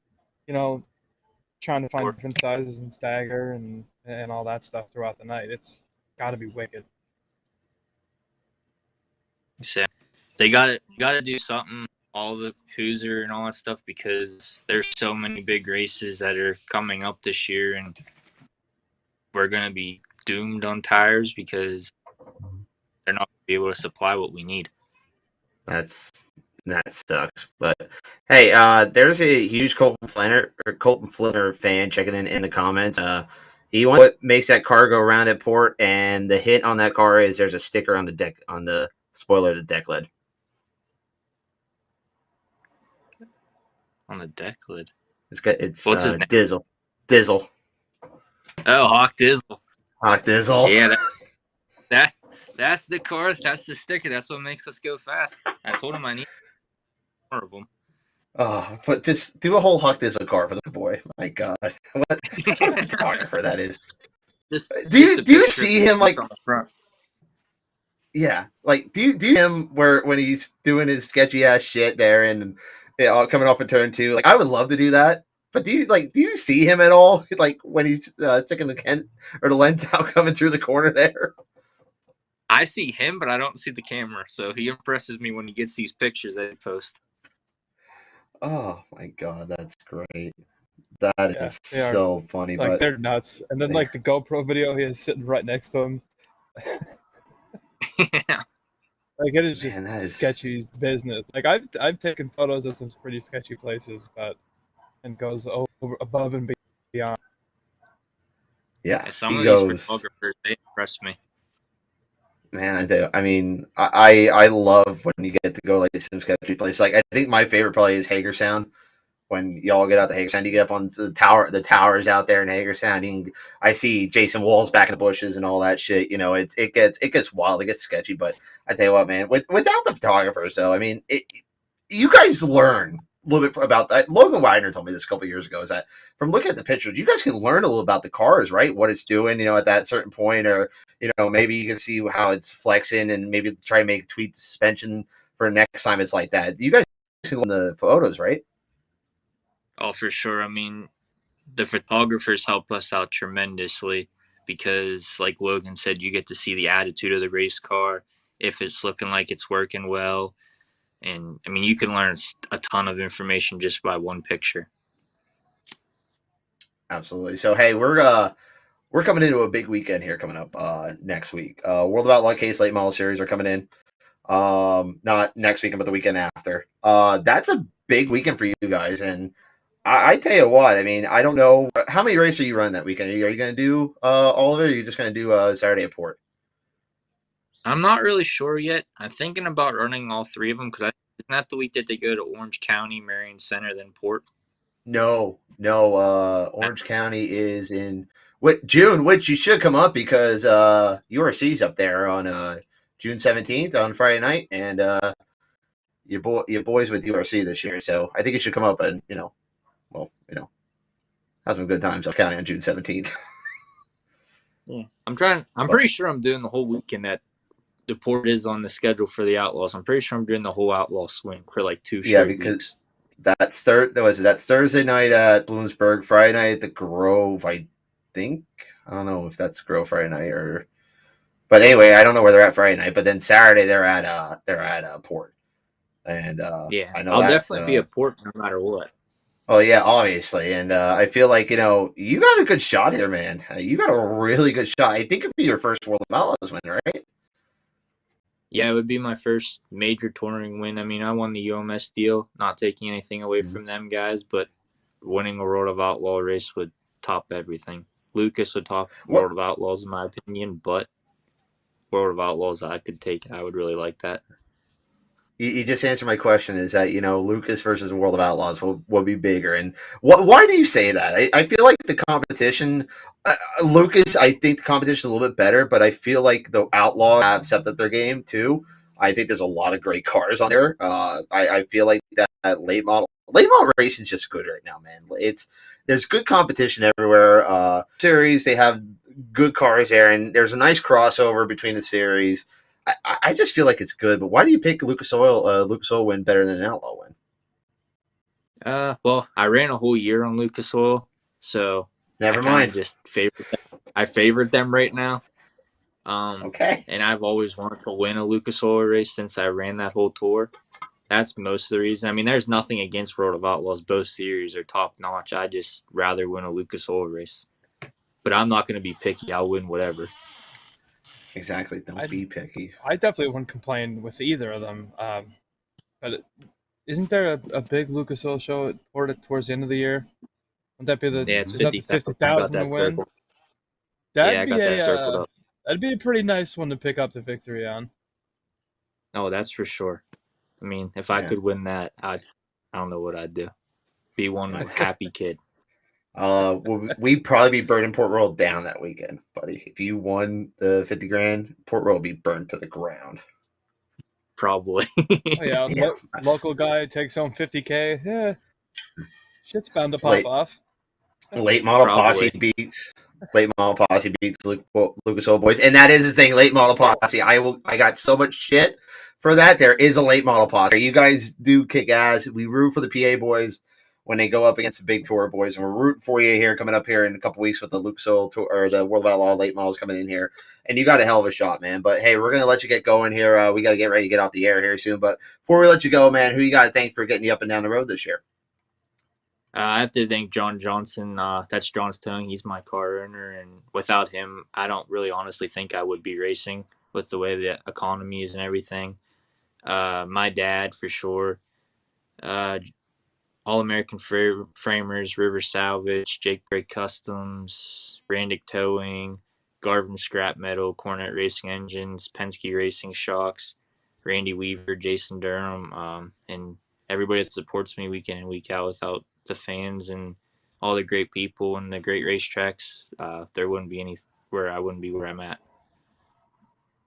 trying to find different sizes and stagger and all that stuff throughout the night. It's got to be wicked. So they got to do something, all the Hoosier and all that stuff, because there's so many big races that are coming up this year, and we're going to be doomed on tires because they're not going to be able to supply what we need. That sucks. But hey, there's a huge Colton Flinner fan checking in the comments. He wants what makes that car go around at Port, and the hit on that car is there's a sticker on the deck, on the spoiler of the deck lid. On the deck lid. It's what's his name? Dizzle. Oh, Hawk Dizzle. Hawk Dizzle. Yeah, That's the car. That's the sticker. That's what makes us go fast. I told him I need more of them. Oh, but just do a whole Huck Dizzle car for the boy. My God, what a photographer that is. Do you see him like on the front? Yeah, like do you him when he's doing his sketchy ass shit there and coming off a turn 2? Like I would love to do that, but do you see him at all? Like when he's sticking the lens out coming through the corner there. I see him, but I don't see the camera. So he impresses me when he gets these pictures that he posts. Oh my God, that's great. That is so funny. Like but they're nuts. And then like the GoPro video he is sitting right next to him. Yeah. Like it is just sketchy business. Like I've taken photos of some pretty sketchy places, and goes over above and beyond. Yeah, some of these photographers, they impress me. Man, I do. I mean, I love when you get to go like some sketchy place. Like I think my favorite probably is Hagerstown. When y'all get out to Hagerstown, you get up on the towers out there in Hagerstown. I see Jason Walls back in the bushes and all that shit. You know, it gets wild, it gets sketchy. But I tell you what, man, without the photographers, though, I mean, you guys learn a little bit about that. Logan Wagner told me this a couple of years ago. Is that from looking at the pictures, you guys can learn a little about the cars, right? What it's doing, you know, at that certain point, or maybe you can see how it's flexing, and maybe try to tweak the suspension for next time it's like that. You guys can learn the photos, right? Oh, for sure. I mean, the photographers help us out tremendously because, like Logan said, you get to see the attitude of the race car, if it's looking like it's working well. And, I mean, you can learn a ton of information just by one picture. Absolutely. So, hey, we're coming into a big weekend here coming up next week. World of Outlaw Case Late Model Series are coming in. Not next weekend, but the weekend after. That's a big weekend for you guys, and I tell you what, I mean, I don't know how many races are you running that weekend. Are you going to do all of it, or are you just going to do Saturday at Port? I'm not really sure yet. I'm thinking about running all three of them because isn't that the week that they go to Orange County, Marion Center, then Port? No. Orange County is in June, which you should come up because URC's up there on June 17th on Friday night, and your boys with URC this year. So I think you should come up and have some good times up county on June 17th. Yeah, I'm pretty sure I'm doing the whole weekend that the Port is on the schedule for the Outlaws. I'm pretty sure I'm doing the whole Outlaw swing for like 2 straight weeks. That's Thursday night at Bloomsburg, Friday night at the Grove, I think. I don't know if that's Grove Friday night but anyway, I don't know where they're at Friday night. But then Saturday they're at Port, and I know I'll definitely be at Port no matter what. Oh yeah, obviously, and I feel like you got a good shot here, man. You got a really good shot. I think it'd be your first World of Outlaws win, right? Yeah, it would be my first major touring win. I mean, I won the UMS deal, not taking anything away from them guys, but winning a World of Outlaw race would top everything. Lucas would top World of Outlaws in my opinion, but World of Outlaws, I could take it. I would really like that. You just answered my question. Is that Lucas versus World of Outlaws will be bigger, and why do you say that? I feel like the competition, Lucas. I think the competition is a little bit better, but I feel like the Outlaws have stepped up their game too. I think there's a lot of great cars on there. I feel like that late model racing is just good right now, man. There's good competition everywhere. Series, they have good cars there, and there's a nice crossover between the series. I just feel like it's good, but why do you pick Lucas Oil win better than an Outlaw win? Well, I ran a whole year on Lucas Oil, so never mind. I favorite them right now. Okay. And I've always wanted to win a Lucas Oil race since I ran that whole tour. That's most of the reason. I mean, there's nothing against World of Outlaws. Both series are top notch. I just rather win a Lucas Oil race. But I'm not going to be picky. I'll win whatever. Exactly. Don't be picky. I definitely wouldn't complain with either of them. But isn't there a big Lucas Oil show at Port towards the end of the year? Wouldn't that be it's 50,000 to win? Circle. That'd be a pretty nice one to pick up the victory on. Oh, that's for sure. I mean, if I could win that, I don't know what I'd do. Be one happy kid. We'd probably be burning Port Royal down that weekend, buddy. If you won the 50 grand, Port Royal would be burned to the ground. Probably. Oh yeah, local guy takes home 50K. Yeah, shit's bound to pop off. Late model posse beats Lucas Oil Boys, and that is the thing. Late model posse. I got so much shit for that. There is a late model posse. You guys do kick ass. We root for the PA boys when they go up against the big tour boys, and we're rooting for you here coming up here in a couple weeks with the Lucas Oil Tour or the World of Outlaws late models coming in here. And you got a hell of a shot, man. But hey, we're gonna let you get going here. We got to get ready to get off the air here soon. But before we let you go, man, who you got to thank for getting you up and down the road this year? I have to thank John Johnson. That's John's tongue. He's my car owner, and without him, I don't really honestly think I would be racing with the way the economy is and everything. My dad, for sure. All-American Framers, River Salvage, Jake Brake Customs, Randick Towing, Garvin Scrap Metal, Cornet Racing Engines, Penske Racing Shocks, Randy Weaver, Jason Durham, and everybody that supports me week in and week out. Without the fans and all the great people and the great racetracks, there wouldn't be anywhere I wouldn't be where I'm at.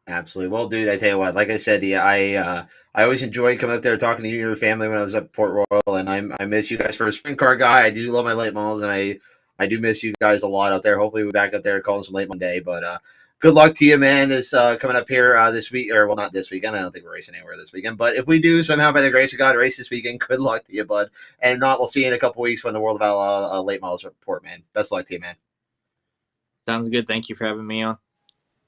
Absolutely. Well, dude, I tell you what, like I said, yeah, I always enjoyed coming up there talking to you and your family when I was at Port Royal, and I miss you guys for a sprint car guy. I do love my late models, and I do miss you guys a lot out there. Hopefully we'll be back up there calling some late one day, but good luck to you, man. This coming up here this week, or well, not this weekend. I don't think we're racing anywhere this weekend, but if we do somehow by the grace of God race this weekend, good luck to you, bud. And not, we'll see you in a couple weeks when the World of Outlaw late models report, man. Best of luck to you, man. Sounds good. Thank you for having me on.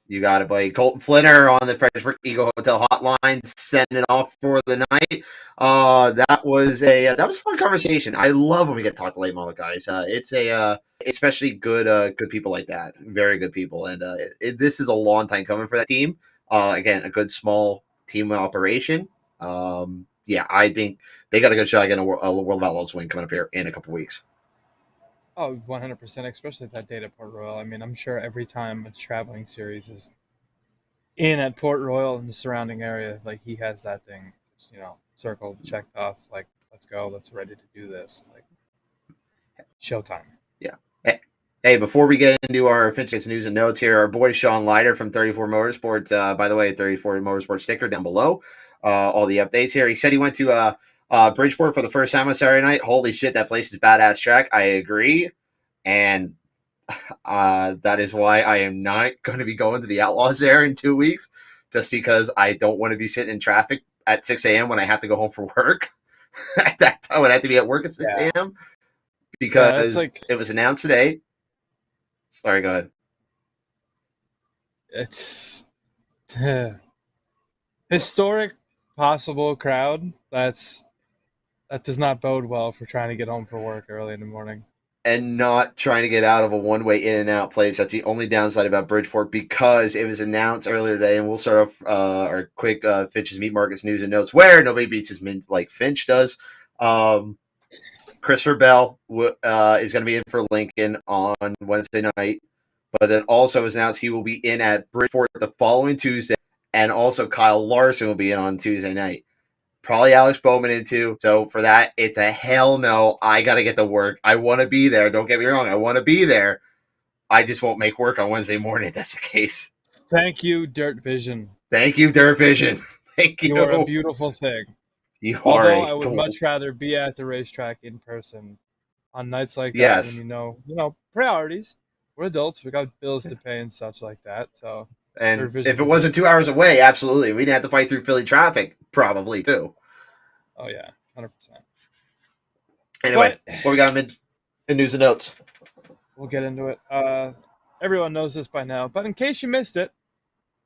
You got it, buddy. Colton Flinner on the Fredericksburg Eagle Hotel Hotline, sending off for the night. That was a fun conversation. I love when we get to talk to late model guys. It's especially good people like that. Very good people, and this is a long time coming for that team. Again, a good small team operation. I think they got a good shot at getting a World of Outlaws win coming up here in a couple weeks. Oh, 100%, especially that date at Port Royal. I mean, I'm sure every time a traveling series is in at Port Royal and the surrounding area, like, he has that thing, circled, checked off, like, let's go, let's ready to do this. Like, showtime. Yeah. Hey, before we get into our Finches news and notes here, our boy Sean Leiter from 34 Motorsports, by the way, 34 Motorsports sticker down below, all the updates here. He said he went to Bridgeport for the first time on Saturday night. Holy shit, that place is badass track. I agree. And that is why I am not going to be going to the Outlaws there in 2 weeks, just because I don't want to be sitting in traffic at 6 a.m. when I have to go home for work. At that time, I have to be at work at 6 a.m. because it was announced today. Sorry, go ahead. It's historic possible crowd. That does not bode well for trying to get home for work early in the morning. And not trying to get out of a one-way in and out place. That's the only downside about Bridgeport, because it was announced earlier today. And we'll start off our quick Finches Meat Markets news and notes, where nobody beats his mint like Finch does. Christopher Bell is going to be in for Lincoln on Wednesday night, but then also was announced he will be in at Bridgeport the following Tuesday, and also Kyle Larson will be in on Tuesday night. Probably Alex Bowman in too. So for that, it's a hell no. I got to get to work. I want to be there. Don't get me wrong. I want to be there. I just won't make work on Wednesday morning if that's the case. Thank you, Dirt Vision. Thank you, Dirt Vision. Thank you. You are a beautiful thing. You are. Although I would much rather be at the racetrack in person on nights like that. Yes. When priorities. We're adults. We got bills to pay and such like that. So. And if it wasn't 2 hours away, absolutely. We'd have to fight through Philly traffic, probably, too. Oh, yeah, 100%. Anyway, what we got in news and notes? We'll get into it. Everyone knows this by now, but in case you missed it,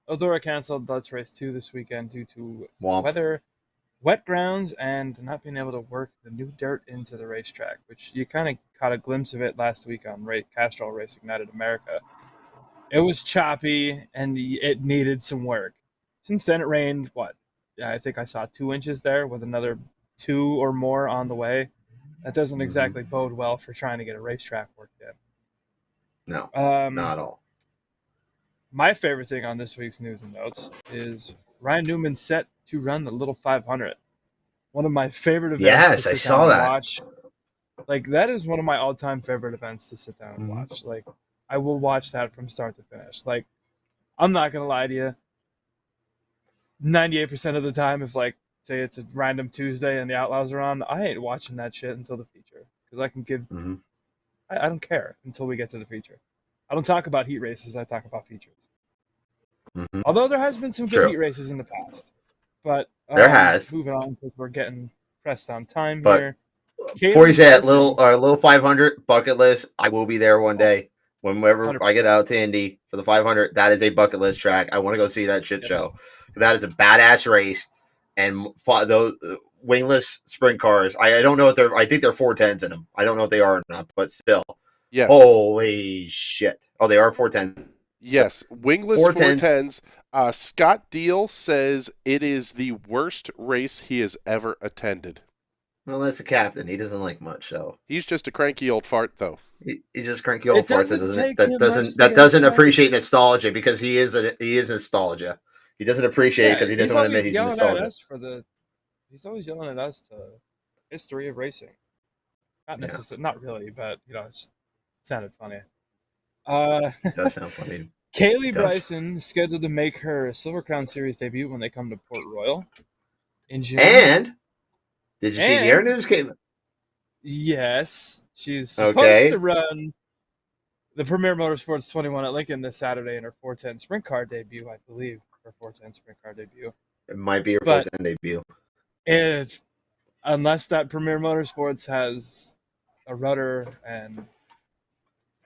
Eldora canceled Let's Race 2 this weekend due to weather, wet grounds, and not being able to work the new dirt into the racetrack, which you kind of caught a glimpse of it last week on Castrol Racing United America. It was choppy, and it needed some work. Since then, it rained, I think I saw 2 inches there, with another 2 or more on the way. That doesn't exactly bode well for trying to get a racetrack worked in. No, not at all. My favorite thing on this week's news and notes is Ryan Newman set to run the Little 500. One of my favorite events to sit down and watch. Like, that is one of my all-time favorite events to sit down and watch. Like, I will watch that from start to finish. Like, I'm not going to lie to you. 98% of the time, if, like, say it's a random Tuesday and the Outlaws are on, I ain't watching that shit until the feature. Because I can give... I don't care until we get to the feature. I don't talk about heat races. I talk about features. Although there has been some good heat races in the past. But there has. Moving on, because we're getting pressed on time but here. Before you say that Bryson, little 500 bucket list, I will be there one day. Whenever 100%. I get out to Indy for the 500, that is a bucket list track. I want to go see that shit show. That is a badass race, and those wingless sprint cars. I don't know if they're. I think they're 410s in them. I don't know if they are or not, but still. Yes. Holy shit! Oh, they are 410s. Yes, wingless 410s. Scott Deal says it is the worst race he has ever attended. Well, that's the captain. He doesn't like much, so he's just a cranky old fart, though. He's just cranky old fart that doesn't appreciate nostalgia because he is nostalgia. He doesn't appreciate it because he doesn't want to admit he's nostalgia. He's always yelling at us to history of racing. Not necessarily, not really, but it sounded funny. It does sound funny. Kaylee Bryson is scheduled to make her Silver Crown Series debut when they come to Port Royal in June. And did you see the air news came? Yes, she's supposed to run the Premier Motorsports 21 at Lincoln this Saturday in her 410 sprint car debut, I believe. Her 410 sprint car debut. It might be her 410 debut. Unless that Premier Motorsports has a rudder and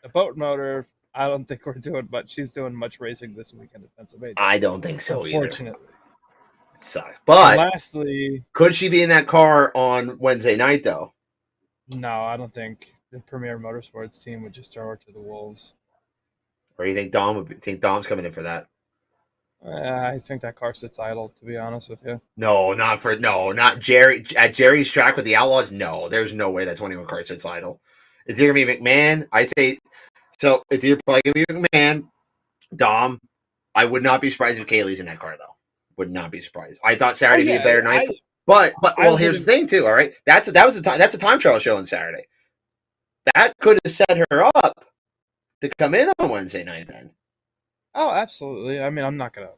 a boat motor, I don't think we're doing much. She's doing much racing this weekend in Pennsylvania. I don't think so unfortunately. Either. It sucks. But lastly, could she be in that car on Wednesday night, though? No, I don't think the Premier Motorsports team would just throw her to the wolves. Or you think Dom's coming in for that? I think that car sits idle, to be honest with you. Not Jerry at Jerry's track with the Outlaws. No, there's no way that 21 car sits idle. It's either gonna be McMahon. I say so. It's either probably gonna be McMahon, Dom. I would not be surprised if Kaylee's in that car though. Would not be surprised. I thought Saturday would be a better night. But here's the thing too. All right, that's a time trial show on Saturday. That could have set her up to come in on Wednesday night then. Oh, absolutely. I mean, I'm not going to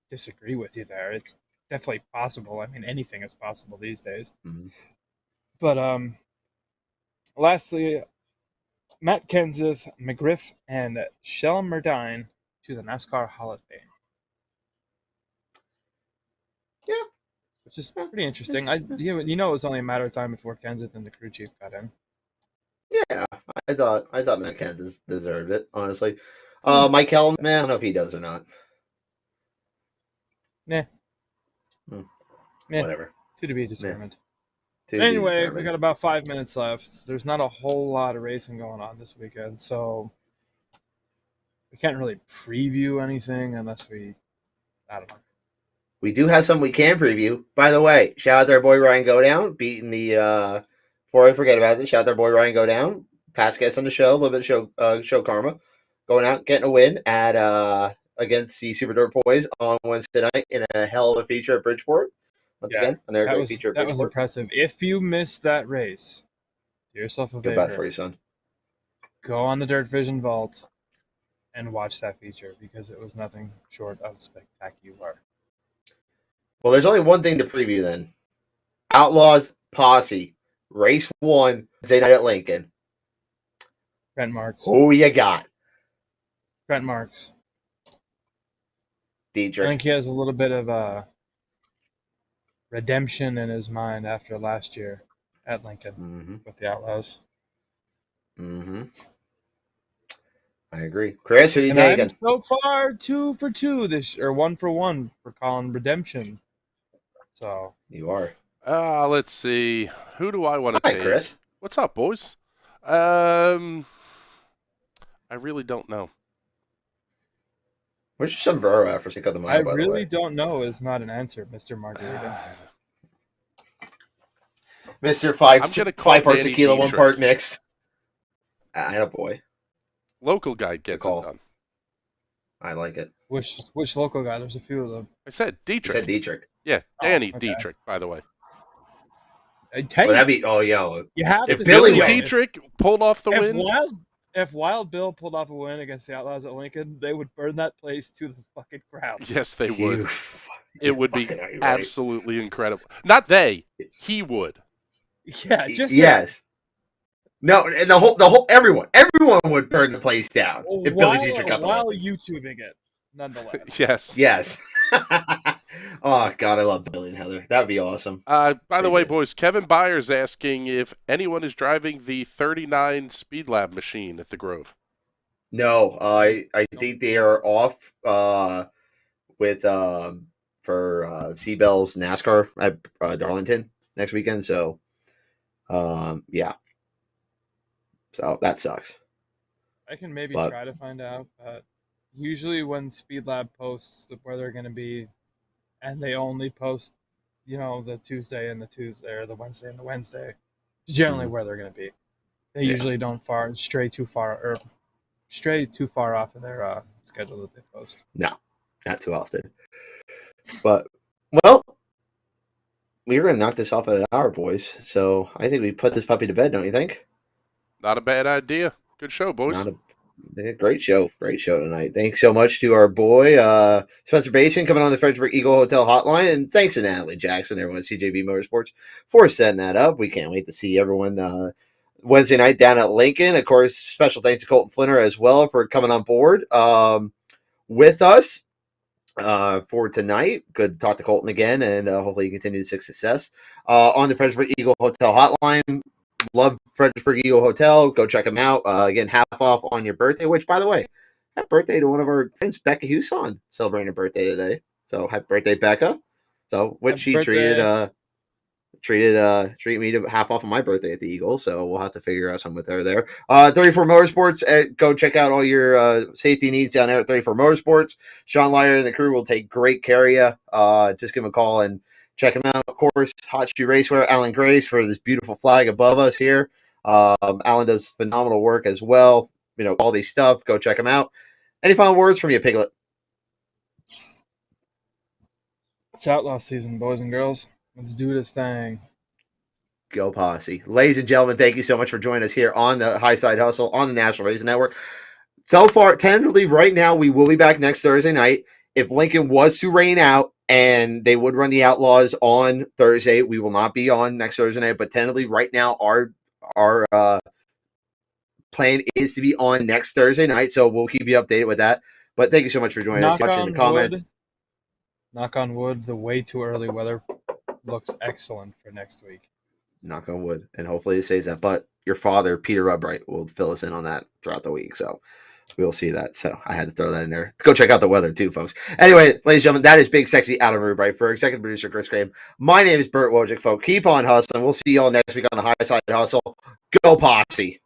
disagree with you there. It's definitely possible. I mean, anything is possible these days. Mm-hmm. But lastly, Matt Kenseth, McGriff, and Shell Murdine to the NASCAR Hall of Fame. Yeah. Which is pretty interesting. It was only a matter of time before Kenseth and the crew chief got in. Yeah, I thought Matt Kenseth deserved it, honestly. Mike Hell, man, I don't know if he does or not. Nah. Whatever. To be determined. Anyway, we got about 5 minutes left. There's not a whole lot of racing going on this weekend, so we can't really preview anything unless I don't know. We do have something we can preview. By the way, shout out to our boy Ryan Godown, beating the before I forget about it, shout out to our boy Ryan Godown, past guest on the show, a little bit of show karma. Going out, getting a win at against the Super Dirt Boys on Wednesday night in a hell of a feature at Bridgeport. Once again, another great feature at Bridgeport. That was impressive. If you missed that race, do yourself a favor. Good bet for you, son. Go on the Dirt Vision Vault and watch that feature because it was nothing short of spectacular. Well, there's only one thing to preview then. Outlaws Posse, race 1, Wednesday night at Lincoln. Brent Marks. Who you got? Brent Marks. Dietrich. I think he has a little bit of redemption in his mind after last year at Lincoln with the Outlaws. Mm-hmm. I agree. Chris, who are you taking? I'm so far 2 for 2 or 1 for 1 for calling redemption. So you are. Let's see. Who do I want to take? Hi, Chris. What's up, boys? I really don't know. Where's your sombrero at for Cinco de Mayo, I really don't know is not an answer, Mr. Margarita. Mr. 5 parts tequila, 1 part mix. Attaboy. Local guy gets it done. I like it. Which local guy? There's a few of them. I said Dietrich. You said Dietrich. Yeah, Danny Dietrich, by the way. Hey, that'd be you have if to Billy Billy wins. Dietrich pulled off the win. If Wild Bill pulled off a win against the Outlaws at Lincoln, they would burn that place to the fucking ground. Yes, they would. You It would be fucking are you right? absolutely incredible. Not they. He would. Yeah, just yes. No, and the whole everyone would burn the place down if Billy Dietrich got the win. while YouTubing it, nonetheless. Yes. Yes. Oh God, I love Billy and Heather. That'd be awesome. By the way, boys, Kevin Byers asking if anyone is driving the 39 Speed Lab machine at the Grove. No, I think they are off with for Seabell's NASCAR at Darlington next weekend. So, yeah. So that sucks. I can maybe try to find out, but usually when Speed Lab posts where they're going to be, and they only post, the Tuesday and the Tuesday, or the Wednesday and the Wednesday, generally where they're going to be. They usually don't stray too far off in their schedule that they post. No, not too often. But, well, we're going to knock this off at an hour, boys. So I think we put this puppy to bed, don't you think? Not a bad idea. Good show, boys. Great show tonight. Thanks so much to our boy Spencer Bayston coming on the Fredericksburg Eagle Hotel Hotline, and thanks to Natalie Jackson, everyone at CJB Motorsports, for setting that up. We can't wait to see everyone Wednesday night down at Lincoln. Of course, special thanks to Colton Flinner as well for coming on board with us for tonight. Good to talk to Colton again, and hopefully you continue to success on the Fredericksburg Eagle Hotel Hotline. Love Fredericksburg Eagle Hotel. Go check them out. Again, half off on your birthday, which, by the way, happy birthday to one of our friends, Becca Huson, celebrating her birthday today. So happy birthday, Becca. So which she treated me to half off on my birthday at the Eagle. So we'll have to figure out something with her there. 34 Motorsports. Go check out all your safety needs down there at 34 Motorsports. Sean Leiter and the crew will take great care of you. Just give them a call and check him out. Of course, Hot Shoe Racewear, Alan Grace, for this beautiful flag above us here. Alan does phenomenal work as well. All these stuff. Go check him out. Any final words from you, Piglet? It's outlaw season, boys and girls. Let's do this thing. Go Posse. Ladies and gentlemen, thank you so much for joining us here on the Highside Hustle on the National Racing Network. So far, tentatively, right now, we will be back next Thursday night. If Lincoln was to rain out and they would run the Outlaws on Thursday, we will not be on next Thursday night. But tentatively, right now, our plan is to be on next Thursday night. So we'll keep you updated with that. But thank you so much for joining us. Watching the comments. Knock on wood, the way too early weather looks excellent for next week. Knock on wood. And hopefully it stays that. But your father, Peter Rubright, will fill us in on that throughout the week. So we'll see that. So I had to throw that in there. Go check out the weather too, folks. Anyway, ladies and gentlemen, that is Big Sexy Adam Rubright for executive producer Chris Graham. My name is Bert Wojcik, folks. Keep on hustling. We'll see you all next week on the Highside Hustle. Go Posse.